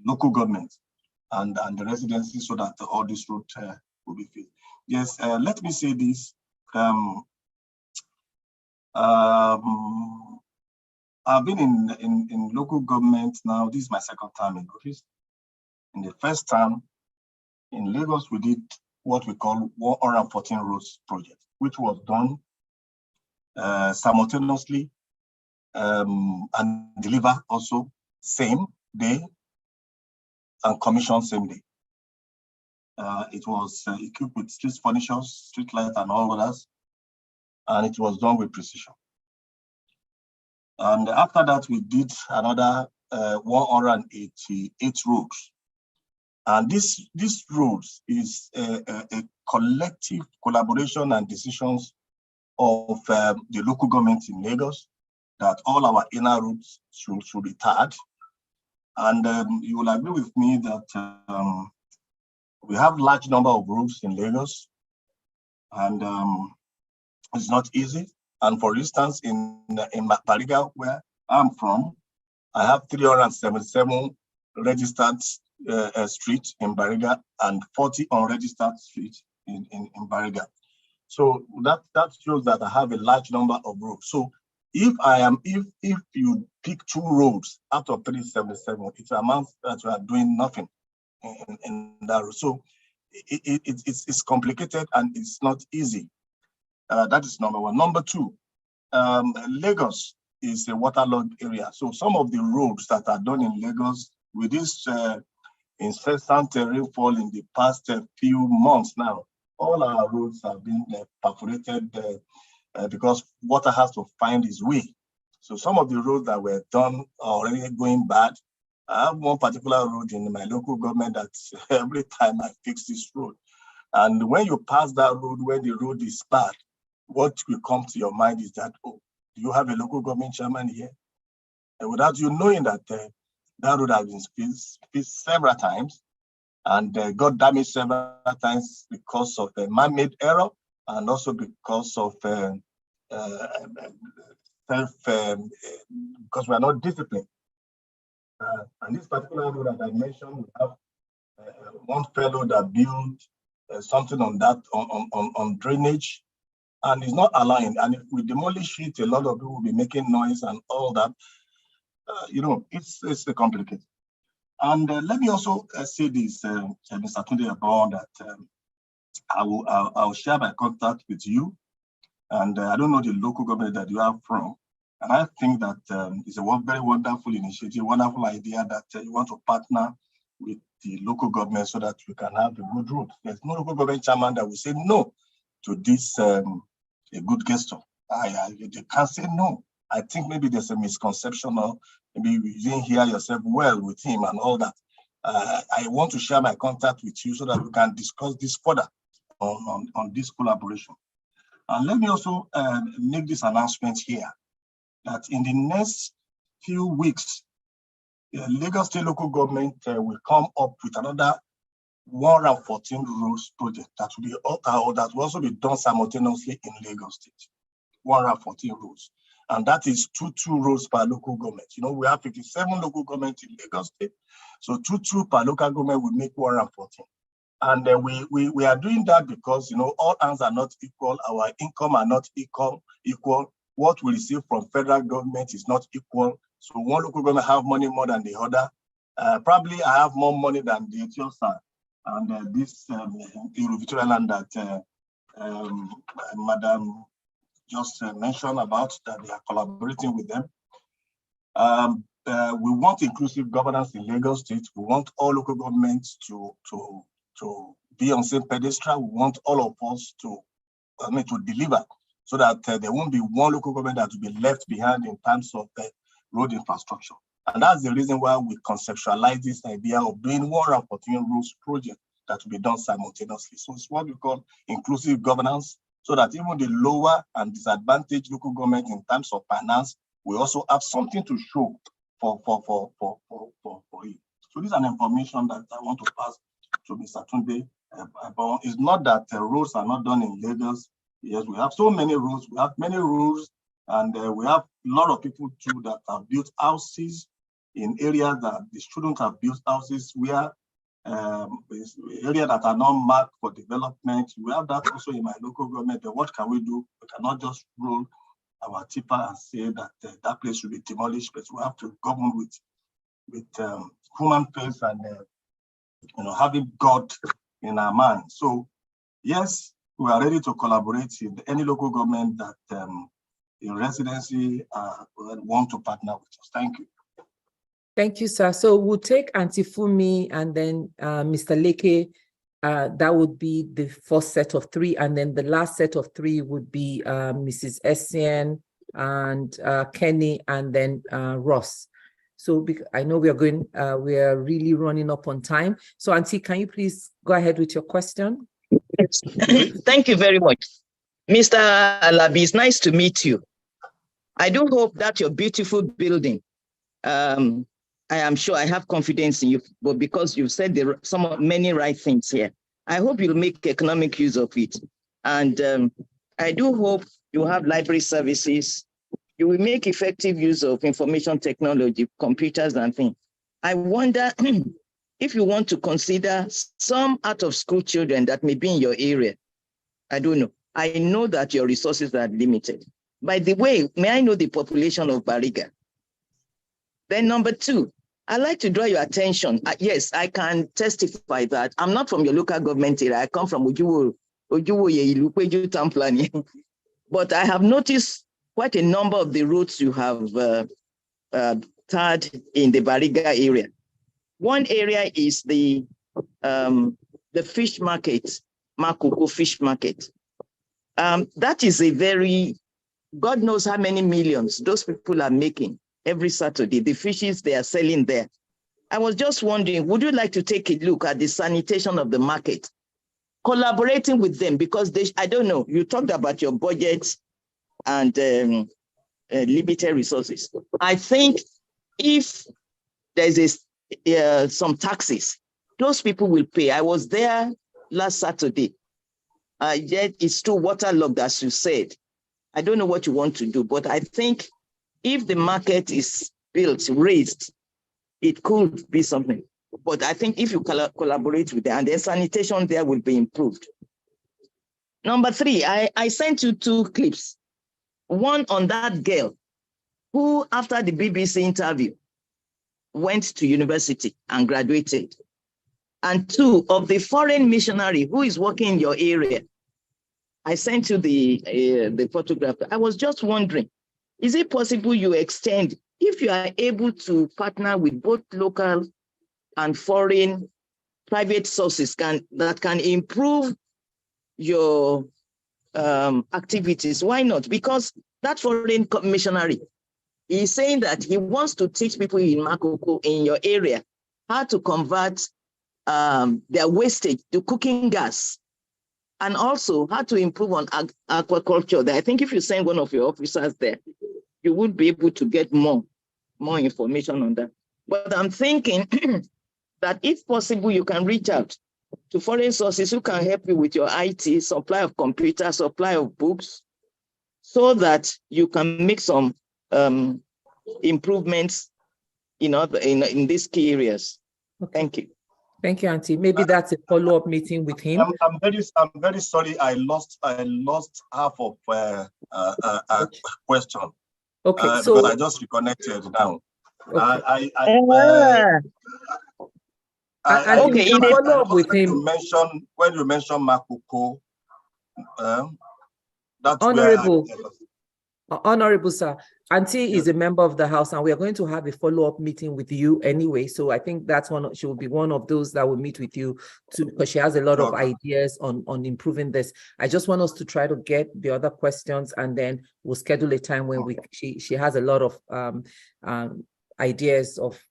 local government and the residency, so that all this road will be filled. Yes, let me say this. I've been in local government now. This is my second time in office. In the first time in Lagos, we did what we call 114 roads project, which was done simultaneously and deliver also same day and commission same day. It was equipped with street furnitures, street light and all others, and it was done with precision. And after that, we did another 188 roads. And this roads is a collective collaboration and decisions of the local government in Lagos, that all our inner roads should be tarred. And you will agree with me that we have large number of roads in Lagos, and it's not easy. And for instance, in Bariga, where I'm from, I have 377 registered streets in Bariga and 40 unregistered streets in Bariga. So that shows that I have a large number of roads. So if you pick 2 roads out of 377, it amounts that you are doing nothing in that road. So it's complicated and it's not easy. That is number one. Number 2, Lagos is a waterlogged area. So some of the roads that are done in Lagos with this incessant rainfall in the past few months now, all our roads have been perforated because water has to find its way. So some of the roads that were done are already going bad. I have one particular road in my local government that every time I fix this road, and when you pass that road where the road is bad, what will come to your mind is that, oh, do you have a local government chairman here? And without you knowing that that road has been fixed several times and got damaged several times because of a man-made error and also because of because we are not disciplined. And this particular road that I mentioned, we have one fellow that built something on that on drainage, and it's not allowing. And if we demolish it, a lot of people will be making noise and all that. It's complicated. And let me also say this, Mr. Tunde, about that I'll share my contact with you. And I don't know the local government that you are from. And I think that it's a very wonderful initiative, wonderful idea that you want to partner with the local government so that we can have a good road. There's no local government chairman that will say no to this a good gesture. They can't say no. I think maybe there's a misconception, or maybe you didn't hear yourself well with him and all that. I want to share my contact with you so that we can discuss this further on this collaboration. And let me also make this announcement here, that in the next few weeks, Lagos State local government will come up with another 114 roads project that will also be done simultaneously in Lagos State. 114 roads. And that is 2 roads per local government. We have 57 local governments in Lagos State. So 2 per local government will make 114. And we are doing that because, all hands are not equal. Our income are not equal. What we receive from federal government is not equal. So one local government have money more than the other. Probably I have more money than the Ethiopian. And this Victoria land that Madam just mentioned about, that they are collaborating with them. We want inclusive governance in Lagos State. We want all local governments to be on same pedestal. We want all of us to deliver, so that there won't be one local government that will be left behind in terms of road infrastructure. And that's the reason why we conceptualize this idea of doing 114 rules project that will be done simultaneously. So it's what we call inclusive governance, so that even the lower and disadvantaged local government in terms of finance will also have something to show for it. So this is an information that I want to pass to Mr. Tunde. It's not that roads are not done in Lagos. Yes, we have so many roads. We have many rules, and we have a lot of people too that have built houses in areas that the students have built houses where areas that are not marked for development. We have that also in my local government. But what can we do? We cannot just roll our tipper and say that that place should be demolished, but we have to govern with human faith and having God in our mind. So yes, we are ready to collaborate with any local government that in residency want to partner with us. Thank you. Thank you, sir. So we'll take Auntie Fumi and then Mr. Leke. That would be the first set of three. And then the last set of three would be Mrs. Essien and Kenny and then Ross. So I know we are really running up on time. So Auntie, can you please go ahead with your question? Thank you very much. Mr. Alabi, it's nice to meet you. I do hope that your beautiful building, I am sure I have confidence in you, but because you've said many right things here, I hope you'll make economic use of it. And I do hope you have library services. You will make effective use of information technology, computers and things. I wonder if you want to consider some out-of-school children that may be in your area. I don't know. I know that your resources are limited. By the way, may I know the population of Bariga? Then number two, I'd like to draw your attention. Yes, I can testify that I'm not from your local government area. I come from Ojuwo town planning. But I have noticed quite a number of the roads you have tarred in the Bariga area. One area is the fish market, Makoko fish market. That is a very, God knows how many millions those people are making every Saturday, the fishes they are selling there. I was just wondering, would you like to take a look at the sanitation of the market, collaborating with them? Because I don't know, you talked about your budget and limited resources. I think if there's some taxes, those people will pay. I was there last Saturday. Yet it's too waterlogged, as you said. I don't know what you want to do, but I think if the market is built, raised, it could be something. But I think if you collaborate with them, and the sanitation there will be improved. Number three, I sent you two clips. One on that girl who, after the BBC interview, went to university and graduated. And two, of the foreign missionary who is working in your area. I sent you the photograph. I was just wondering, is it possible you extend, if you are able to partner with both local and foreign private sources that can improve your activities? Why not? Because that foreign missionary is saying that he wants to teach people in Makoko, in your area, how to convert their wastage to cooking gas, and also how to improve on aquaculture. I think if you send one of your officers there, you would be able to get more information on that. But I'm thinking that if possible, you can reach out to foreign sources who can help you with your IT, supply of computers, supply of books, so that you can make some improvements in these key areas. Okay. Thank you. Thank you, Auntie. Maybe that's a follow-up meeting with him. I'm very sorry. I lost half of question. Okay, so because I just reconnected now. Okay. Okay. You can follow up with him. When you mention Makoko, that's Honorable sir, Auntie is a member of the House, and we are going to have a follow-up meeting with you anyway. So I think she will be one of those that will meet with you too, because she has a lot of ideas on improving this. I just want us to try to get the other questions, and then we'll schedule a time when she has a lot of ideas of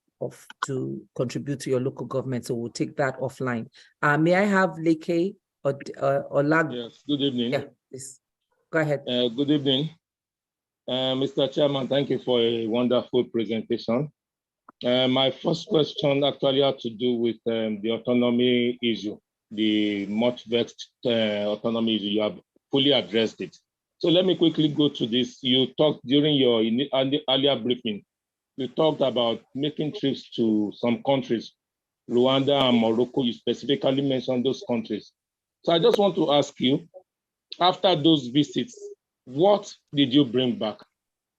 to contribute to your local government. So we'll take that offline. May I have Leke or Lag? Yes, good evening. Yeah, please. Go ahead. Good evening. Mr. Chairman, thank you for a wonderful presentation. My first question actually had to do with the autonomy issue, the much vexed autonomy issue. You have fully addressed it. So let me quickly go to this. You talked during your earlier briefing, you talked about making trips to some countries, Rwanda and Morocco. You specifically mentioned those countries. So I just want to ask you, after those visits, what did you bring back?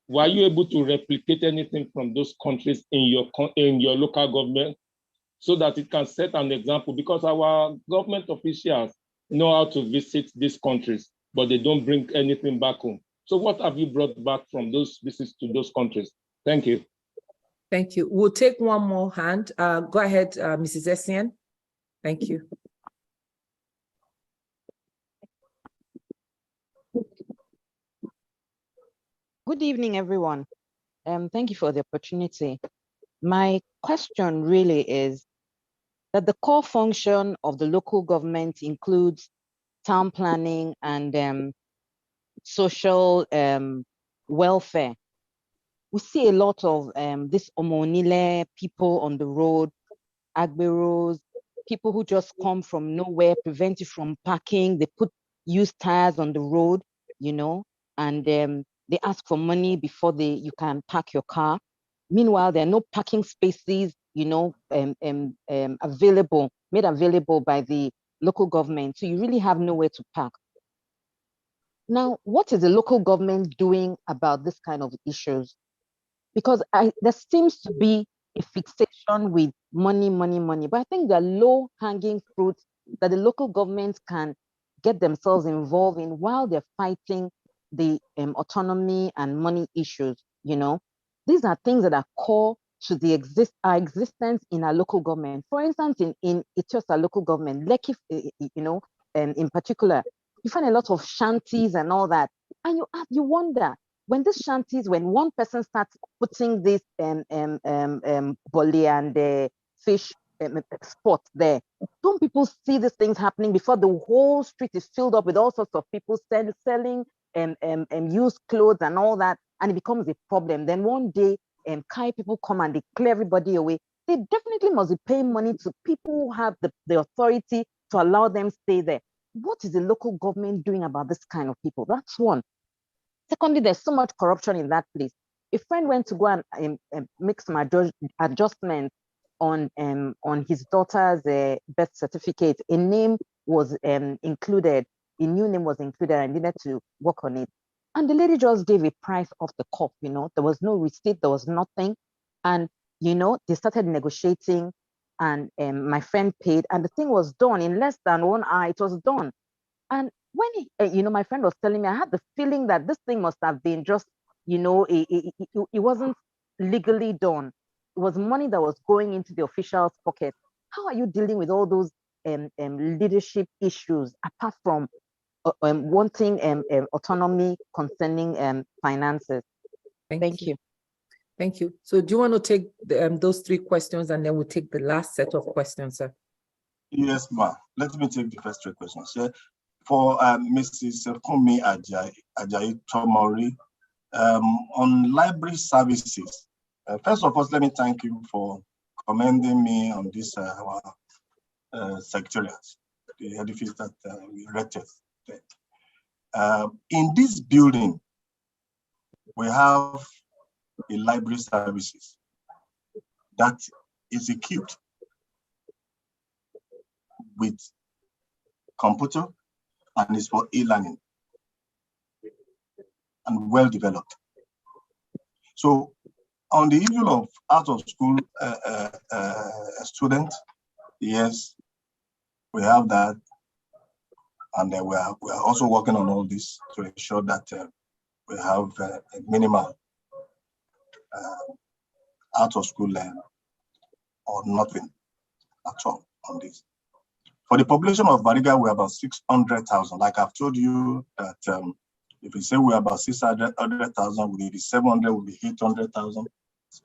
Were you able to replicate anything from those countries in your local government so that it can set an example? Because our government officials know how to visit these countries, but they don't bring anything back home. So what have you brought back from those visits to those countries? Thank you. Thank you. We'll take one more hand. Go ahead, Mrs. Essien. Thank you. Good evening, everyone. Thank you for the opportunity. My question really is that the core function of the local government includes town planning and social welfare. We see a lot of this omonile people on the road, agberos, people who just come from nowhere, prevent you from parking. They put used tires on the road, you know, and they ask for money before you can park your car. Meanwhile, there are no parking spaces, you know, made available by the local government. So you really have nowhere to park. Now, what is the local government doing about this kind of issues? Because there seems to be a fixation with money, but I think there are low-hanging fruits that the local governments can get themselves involved in while they're fighting the autonomy and money issues, you know. These are things that are core to our existence in our local government. For instance, in Etiosa local government, Lekki, you know, in particular, you find a lot of shanties and all that. And you wonder, when these shanties, when one person starts putting this bolly and fish spot there, don't people see these things happening before the whole street is filled up with all sorts of people selling used clothes and all that, and it becomes a problem. Then one day, Kai people come and they clear everybody away. They definitely must be paying money to people who have the authority to allow them stay there. What is the local government doing about this kind of people? That's one. Secondly, there's so much corruption in that place. A friend went to go and make some adjustments on his daughter's birth certificate. A name was included, a new name was included, and needed to work on it. And the lady just gave a price off the cuff, you know. There was no receipt, there was nothing. And, you know, they started negotiating, and my friend paid, and the thing was done in less than 1 hour. It was done. And when you know, my friend was telling me, I had the feeling that this thing must have been just, you know, it wasn't legally done. It was money that was going into the official's pocket. How are you dealing with all those leadership issues apart from wanting autonomy concerning finances? Thank you. Thank you. So do you want to take those 3 questions, and then we'll take the last set of questions, sir? Yes, ma'am. Let me take the first 3 questions. Yeah. For Mrs. Kumi Ajayi Tomori, on library services, first of all, let me thank you for commending me on this secretariat, the edifice that we erected. In this building, we have a library services that is equipped with computer and is for e-learning and well developed. So on the issue of out of school students, yes, we have that, and we are also working on all this to ensure that we have a minimal out of school or nothing at all on this. For the population of Bariga, we're about 600,000. Like I've told you that if we say we're about 600,000, we'll be 700, will be 800,000.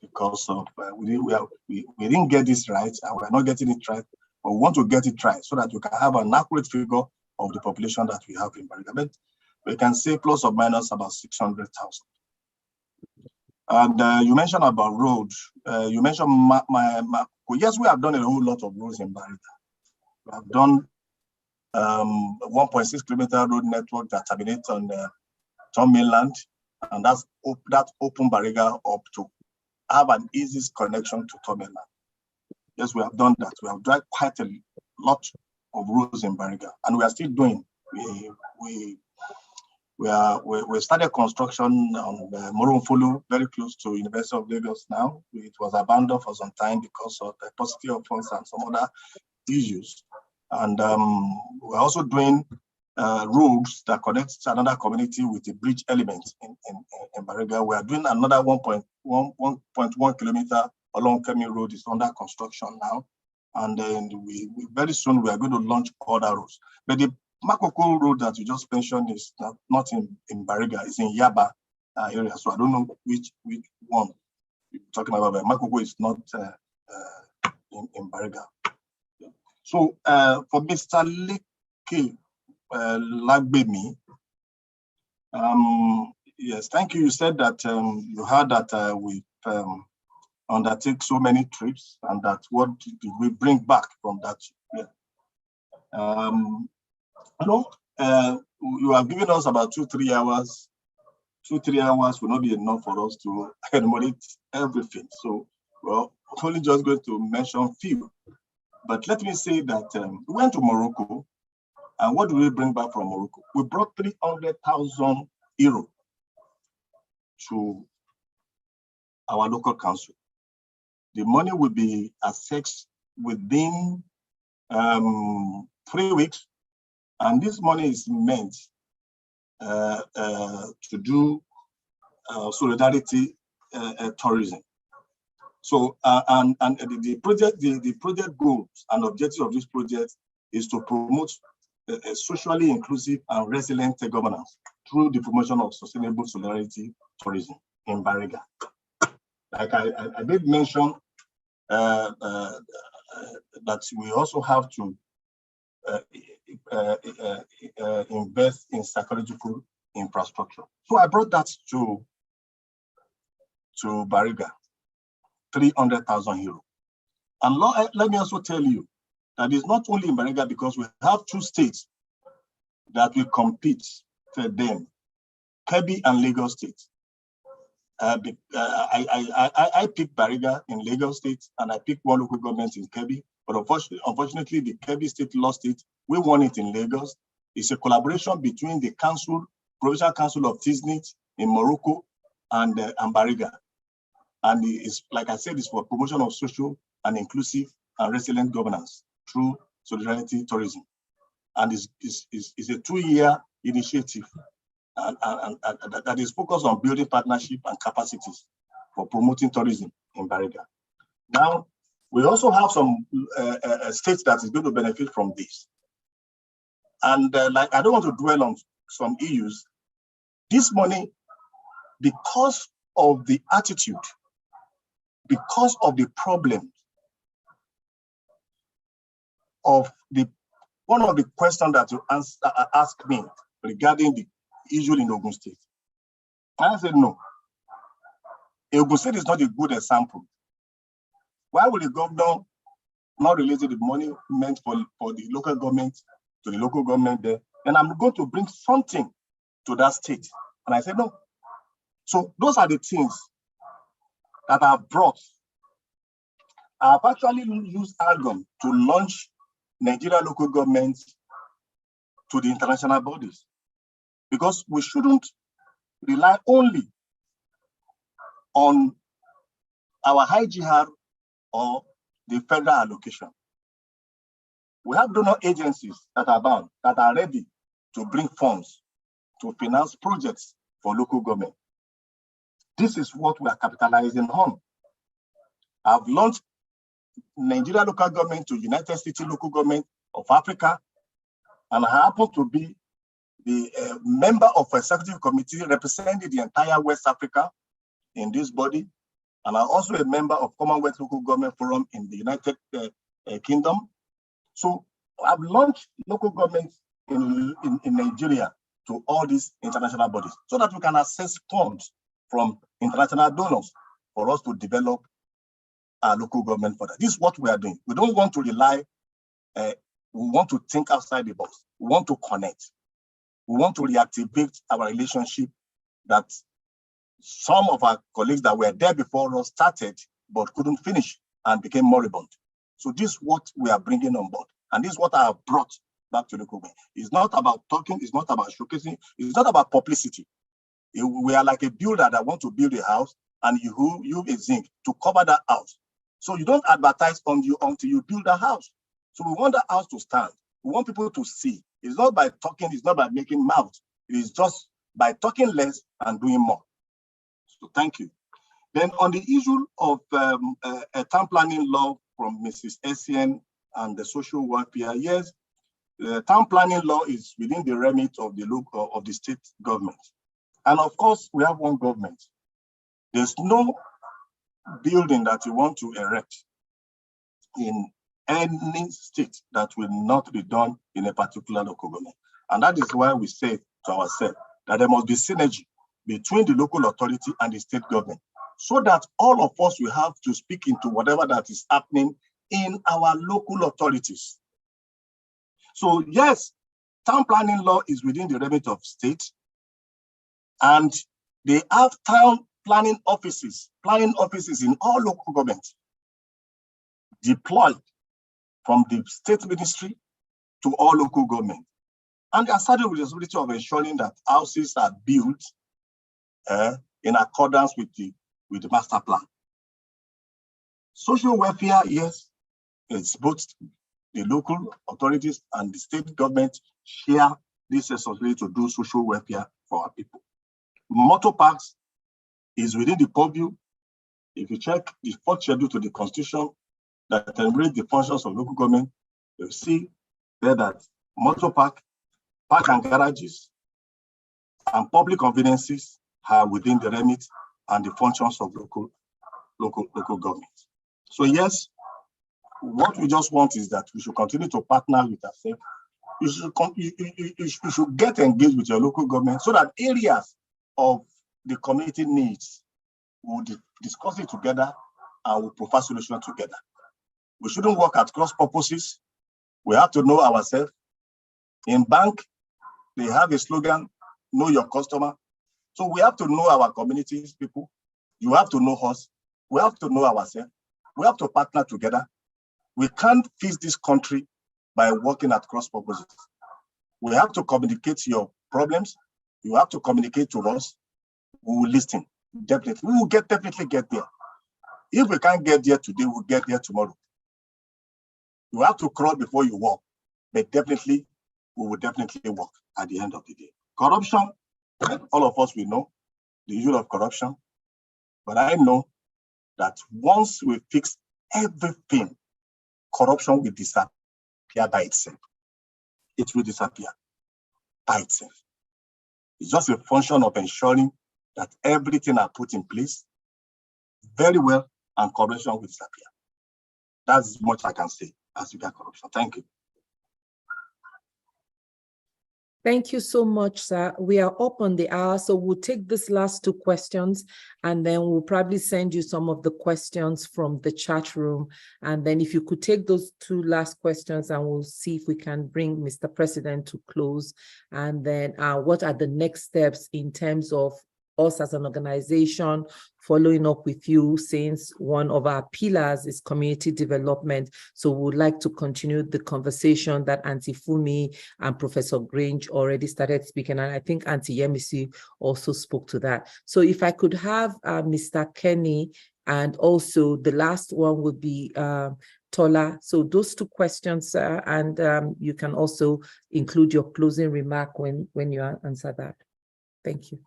because of we didn't get this right, and we're not getting it right, but we want to get it right so that we can have an accurate figure of the population that we have in Bariga. But we can say plus or minus about 600,000. And you mentioned about roads. You mentioned yes, we have done a whole lot of roads in Bariga. We have done 1.6 kilometer road network that terminates on Tom Mainland, and that opened Bariga up to have an easy connection to Tom Mainland. Yes, we have done that. We have done quite a lot of roads in Bariga, and we are still doing. We started construction on Morumfulu, very close to University of Lagos now. It was abandoned for some time because of the paucity of funds and some other issues. And we're also doing roads that connect another community with a bridge element in Bariga. We are doing another 1.1 kilometer along Kemi Road is under construction now. And then very soon we are going to launch other roads. But the Makoko Road that you just mentioned is not in Bariga, it's in Yaba area. So I don't know which one you're talking about, but Makoko is not in Bariga. So for Mr. Leke Lagbemi, yes, thank you. You said that you heard that we undertake so many trips, and that what did we bring back from that? Yeah. You have given us about 2-3 hours. 2-3 hours will not be enough for us to enumerate everything. So we're only just going to mention few. But let me say that we went to Morocco, and what did we bring back from Morocco? We brought 300,000 euro to our local council. The money will be assessed within 3 weeks, and this money is meant to do solidarity tourism. So, and the project goals and objectives of this project is to promote a socially inclusive and resilient governance through the promotion of sustainable solidarity tourism in Bariga. Like I did mention that we also have to invest in psychological infrastructure. So I brought that to Bariga. 300,000 euro. And let me also tell you that it's not only in Bariga, because we have 2 states that will compete for them, Kebbi and Lagos State. I picked Bariga in Lagos State, and I picked one local government in Kebbi, but unfortunately the Kebbi State lost it. We won it in Lagos. It's a collaboration between the Provincial Council of Tiznit in Morocco and Bariga. And it's, like I said, it's for promotion of social and inclusive and resilient governance through solidarity tourism. And it's a 2-year initiative and that is focused on building partnership and capacities for promoting tourism in Bariga. Now, we also have some states that is going to benefit from this. And like, I don't want to dwell on some issues. This money, because of the attitude, because of the problem of one of the questions that you asked me regarding the issue in Ogun State. I said, no, Ogun State is not a good example. Why would the governor not release the money meant for the local government to the local government there? And I'm going to bring something to that state. And I said, no. So those are the things that I've brought. I've actually used ALGON to launch Nigeria local governments to the international bodies, because we shouldn't rely only on our IGR or the federal allocation. We have donor agencies that are bound, that are ready to bring funds to finance projects for local government. This is what we are capitalizing on. I've launched Nigeria local government to United States local government of Africa, and I happen to be the member of a executive committee representing the entire West Africa in this body. and I'm also a member of Commonwealth Local Government Forum in the United Kingdom. So I've launched local governments in Nigeria to all these international bodies so that we can access funds from international donors for us to develop our local government further. This is what we are doing. We don't want to rely, we want to think outside the box. We want to connect. We want to reactivate our relationship that some of our colleagues that were there before us started but couldn't finish and became moribund. So this is what we are bringing on board. And this is what I have brought back to local government. It's not about talking, it's not about showcasing, it's not about publicity. We are like a builder that wants to build a house and you use a zinc to cover that house. So you don't advertise until you build a house. So we want the house to stand. We want people to see. It's not by talking, it's not by making mouth. It is just by talking less and doing more. So thank you. Then on the issue of a town planning law from Mrs. Essien and the social welfare, yes, the town planning law is within the remit of the state government. And of course, we have one government. There's no building that you want to erect in any state that will not be done in a particular local government. And that is why we say to ourselves that there must be synergy between the local authority and the state government, so that all of us will have to speak into whatever that is happening in our local authorities. So yes, town planning law is within the remit of state, and they have town planning offices in all local governments deployed from the state ministry to all local government. And they are starting with the responsibility of ensuring that houses are built in accordance with the master plan. Social welfare, yes, it's both the local authorities and the state government share this responsibility to do social welfare for our people. Motor parks is within the purview. If you check the fourth schedule to the Constitution that enumerates the functions of local government, you'll see there that motor park and garages, and public conveniences are within the remit and the functions of local government. So yes, what we just want is that we should continue to partner with ourselves. You should get engaged with your local government so that areas of the community needs, we'll discuss it together and we'll provide solutions together. We shouldn't work at cross purposes. We have to know ourselves. In bank, they have a slogan, know your customer. So we have to know our communities, people. You have to know us. We have to know ourselves. We have to partner together. We can't fix this country by working at cross purposes. We have to communicate your problems. You have to communicate to us. We will listen. Definitely. We will definitely get there. If we can't get there today, we'll get there tomorrow. You have to crawl before you walk, but definitely, we will definitely walk at the end of the day. Corruption, all of us will know the issue of corruption, but I know that once we fix everything, corruption will disappear by itself. It will disappear by itself. It's just a function of ensuring that everything are put in place very well and corruption will disappear. That's as much I can say as regards corruption. Thank you. Thank you so much, sir. We are up on the hour, so we'll take this last two questions, and then we'll probably send you some of the questions from the chat room. And then if you could take those two last questions, and we'll see if we can bring Mr. President to close. And then what are the next steps in terms of us as an organization following up with you, since one of our pillars is community development. So we would like to continue the conversation that Auntie Fumi and Professor Grange already started speaking, and I think Auntie Yemisi also spoke to that. So if I could have Mr. Kenny, and also the last one would be Tola. So those two questions, sir, and you can also include your closing remark when you answer that. Thank you.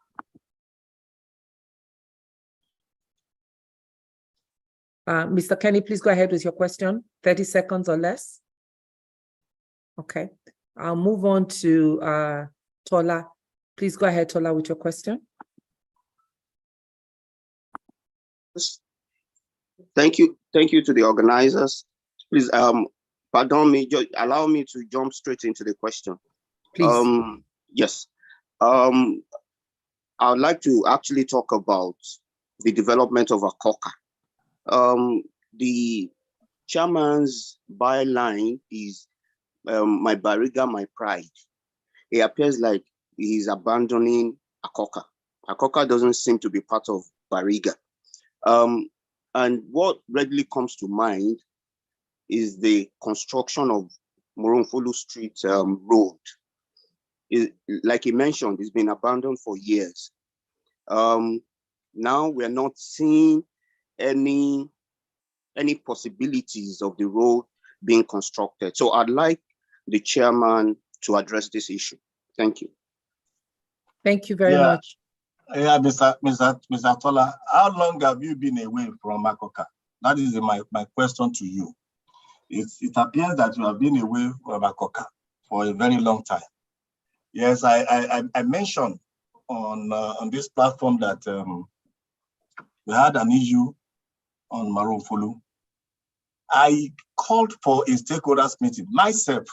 Mr. Kenny, please go ahead with your question. 30 seconds or less. Okay. I'll move on to Tola. Please go ahead, Tola, with your question. Thank you to the organizers. Please, pardon me, allow me to jump straight into the question. Please. Yes. I would like to actually talk about the development of ACOCA. The chairman's byline is my Bariga, my pride. It appears like he's abandoning ACOCA. ACOCA doesn't seem to be part of Bariga. And what readily comes to mind is the construction of Moromfolu Street Road. Like he mentioned, it's been abandoned for years. Now we're not seeing any possibilities of the road being constructed. So I'd like the chairman to address this issue. Thank you. Thank you very much. Yeah, Mr. Tola, how long have you been away from ACOCA? That is my question to you. It appears that you have been away from ACOCA for a very long time. Yes, I mentioned on this platform that we had an issue on Moromfolu. I called for a stakeholders meeting myself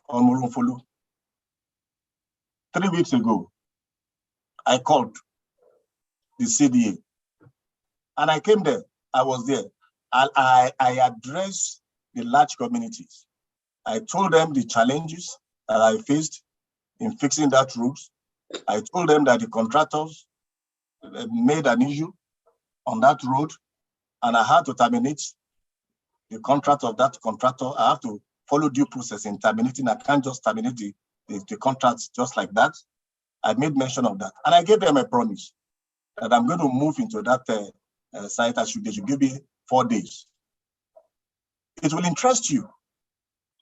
on Moromfolu 3 weeks ago. I called the CDA and I came there. I was there. I addressed the large communities. I told them the challenges that I faced in fixing that route. I told them that the contractors made an issue on that road and I had to terminate the contract of that contractor. I have to follow due process in terminating. I can't just terminate the contract just like that. I made mention of that. And I gave them a promise that I'm going to move into that site. They should give me 4 days. It will interest you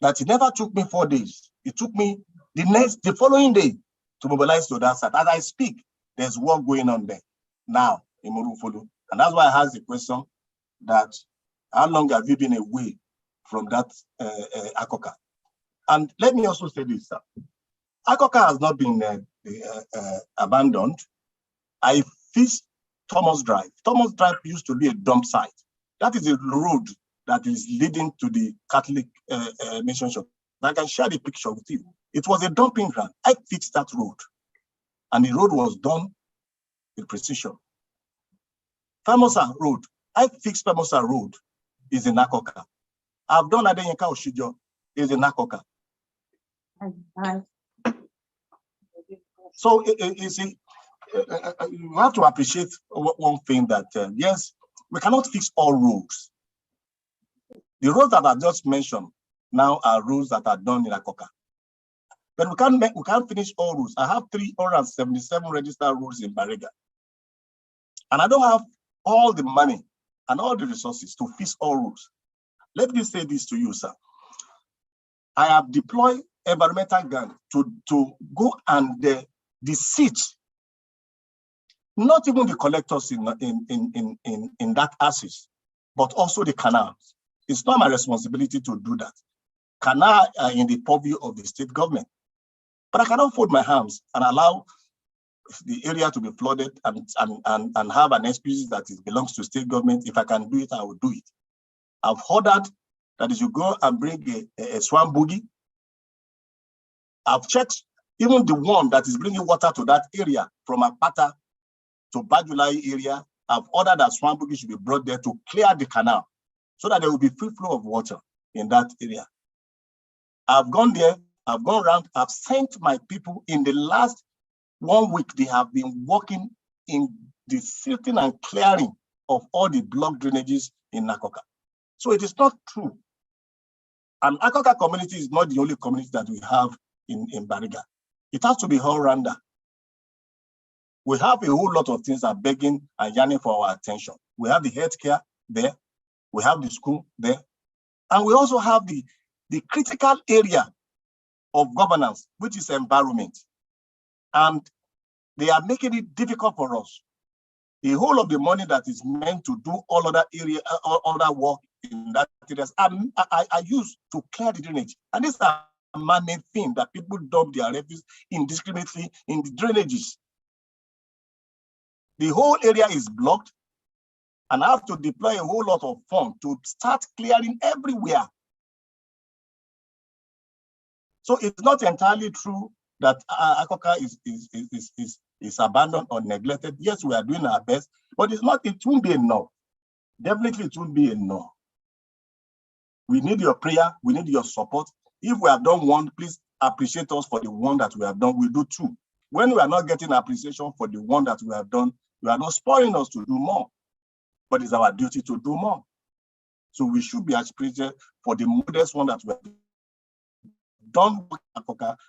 that it never took me 4 days. It took me the following day to mobilize to that site. As I speak, there's work going on there now in Moromfolu. And that's why I asked the question that how long have you been away from that ACOCA? And let me also say this, sir. ACOCA has not been abandoned. I fished Thomas Drive. Thomas Drive used to be a dump site. That is a road that is leading to the Catholic mission shop. I can share the picture with you. It was a dumping ground. I fixed that road. And the road was done with precision. Famosa Road. I fixed Famosa Road. Is in ACOCA. I've done Adenyenka Oshijo. Is in ACOCA. So you see, you have to appreciate one thing that yes, we cannot fix all roads. The roads that I just mentioned now are roads that are done in ACOCA. But we can't finish all roads. I have 377 registered roads in Bariga. And I don't have all the money and all the resources to fix all roads. Let me say this to you, sir. I have deployed environmental gun to go and deceit not even the collectors in that axis, but also the canals. It's not my responsibility to do that. Canal are in the purview of the state government. But I cannot fold my hands and allow the area to be flooded and have an excuse that it belongs to state government. If I can do it, I will do it. I've ordered that you should go and bring a swamp boogie. I've checked even the one that is bringing water to that area from Apata to Bajulai area. I've ordered that swamp boogie should be brought there to clear the canal so that there will be free flow of water in that area. I've gone there, I've gone around, I've sent my people in the last 1 week. They have been working in the silting and clearing of all the block drainages in ACOCA. So it is not true. And ACOCA community is not the only community that we have in Bariga. It has to be all-rounder. We have a whole lot of things that are begging and yearning for our attention. We have the healthcare there, we have the school there, and we also have the critical area of governance, which is environment. And they are making it difficult for us. The whole of the money that is meant to do all other area, all other work in that areas, I use to clear the drainage. And this is a man-made thing that people dump their refuse indiscriminately in the drainages. The whole area is blocked, and I have to deploy a whole lot of funds to start clearing everywhere. So it's not entirely true that ACOCA is abandoned or neglected. Yes, we are doing our best, but it's not, it won't be enough. Definitely it won't be enough. We need your prayer, we need your support. If we have done one, please appreciate us for the one that we have done. We do two. When we are not getting appreciation for the one that we have done, you are not spoiling us to do more, but it's our duty to do more. So we should be appreciated for the modest one that we have done,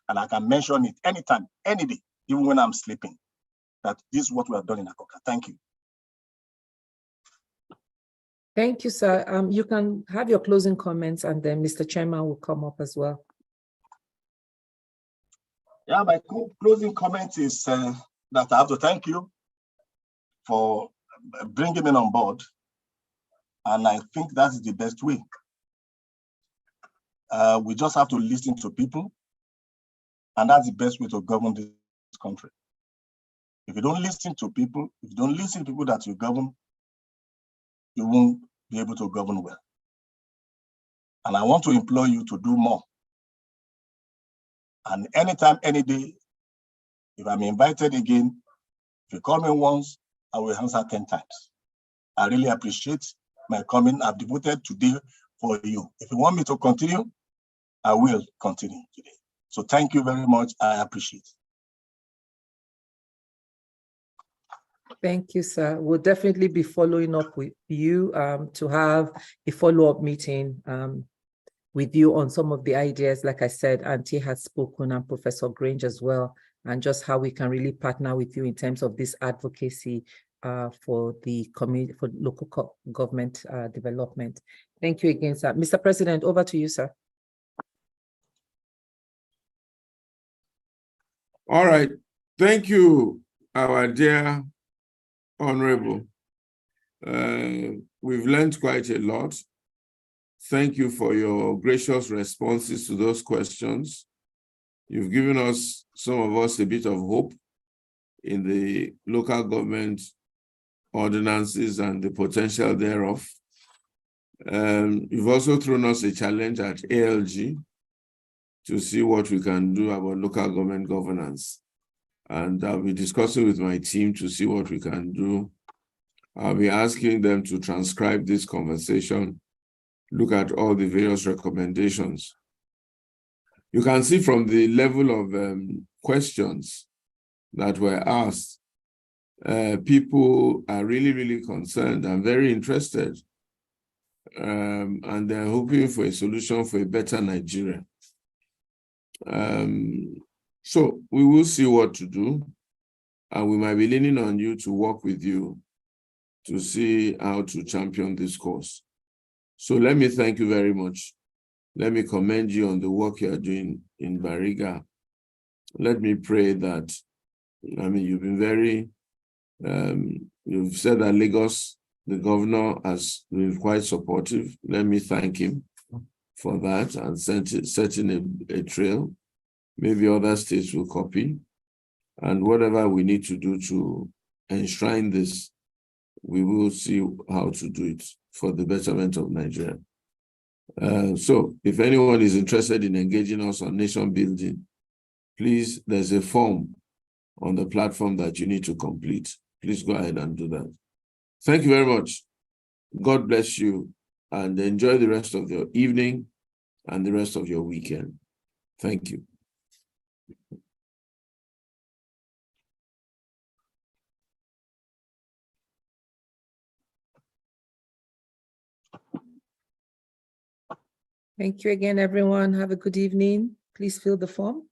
and I can mention it anytime, any day, even when I'm sleeping, that this is what we have done in ACOCA. Thank you. Thank you, sir. You can have your closing comments, and then Mr. Chairman will come up as well. Yeah, my closing comment is that I have to thank you for bringing me on board. And I think that's the best way. We just have to listen to people. And that's the best way to govern this country. If you don't listen to people, if you don't listen to people that you govern, you won't be able to govern well. And I want to implore you to do more. And anytime, any day, if I'm invited again, if you call me once, I will answer 10 times. I really appreciate my coming. I've devoted today for you. If you want me to continue, I will continue today. So thank you very much. I appreciate it. Thank you, sir. We'll definitely be following up with you to have a follow-up meeting with you on some of the ideas. Like I said, Auntie has spoken, and Professor Grange as well, and just how we can really partner with you in terms of this advocacy for the community, for local government development. Thank you again, sir. Mr. President, over to you, sir. All right. Thank you, our dear Honorable. We've learned quite a lot. Thank you for your gracious responses to those questions. You've given us, some of us, a bit of hope in the local government ordinances and the potential thereof. You've also thrown us a challenge at ALG to see what we can do about local government governance. And I'll be discussing with my team to see what we can do. I'll be asking them to transcribe this conversation, look at all the various recommendations. You can see from the level of questions that were asked, people are really, really concerned and very interested. And they're hoping for a solution for a better Nigeria. So we will see what to do. And we might be leaning on you to work with you to see how to champion this cause. So let me thank you very much. Let me commend you on the work you are doing in Bariga. Let me pray that, you've been very, you've said that Lagos, the governor, has been quite supportive. Let me thank him for that and setting a trail. Maybe other states will copy. And whatever we need to do to enshrine this, we will see how to do it for the betterment of Nigeria. So if anyone is interested in engaging us on nation building, please, there's a form on the platform that you need to complete. Please go ahead and do that. Thank you very much. God bless you, and enjoy the rest of your evening and the rest of your weekend. Thank you. Thank you again, everyone. Have a good evening. Please fill the form.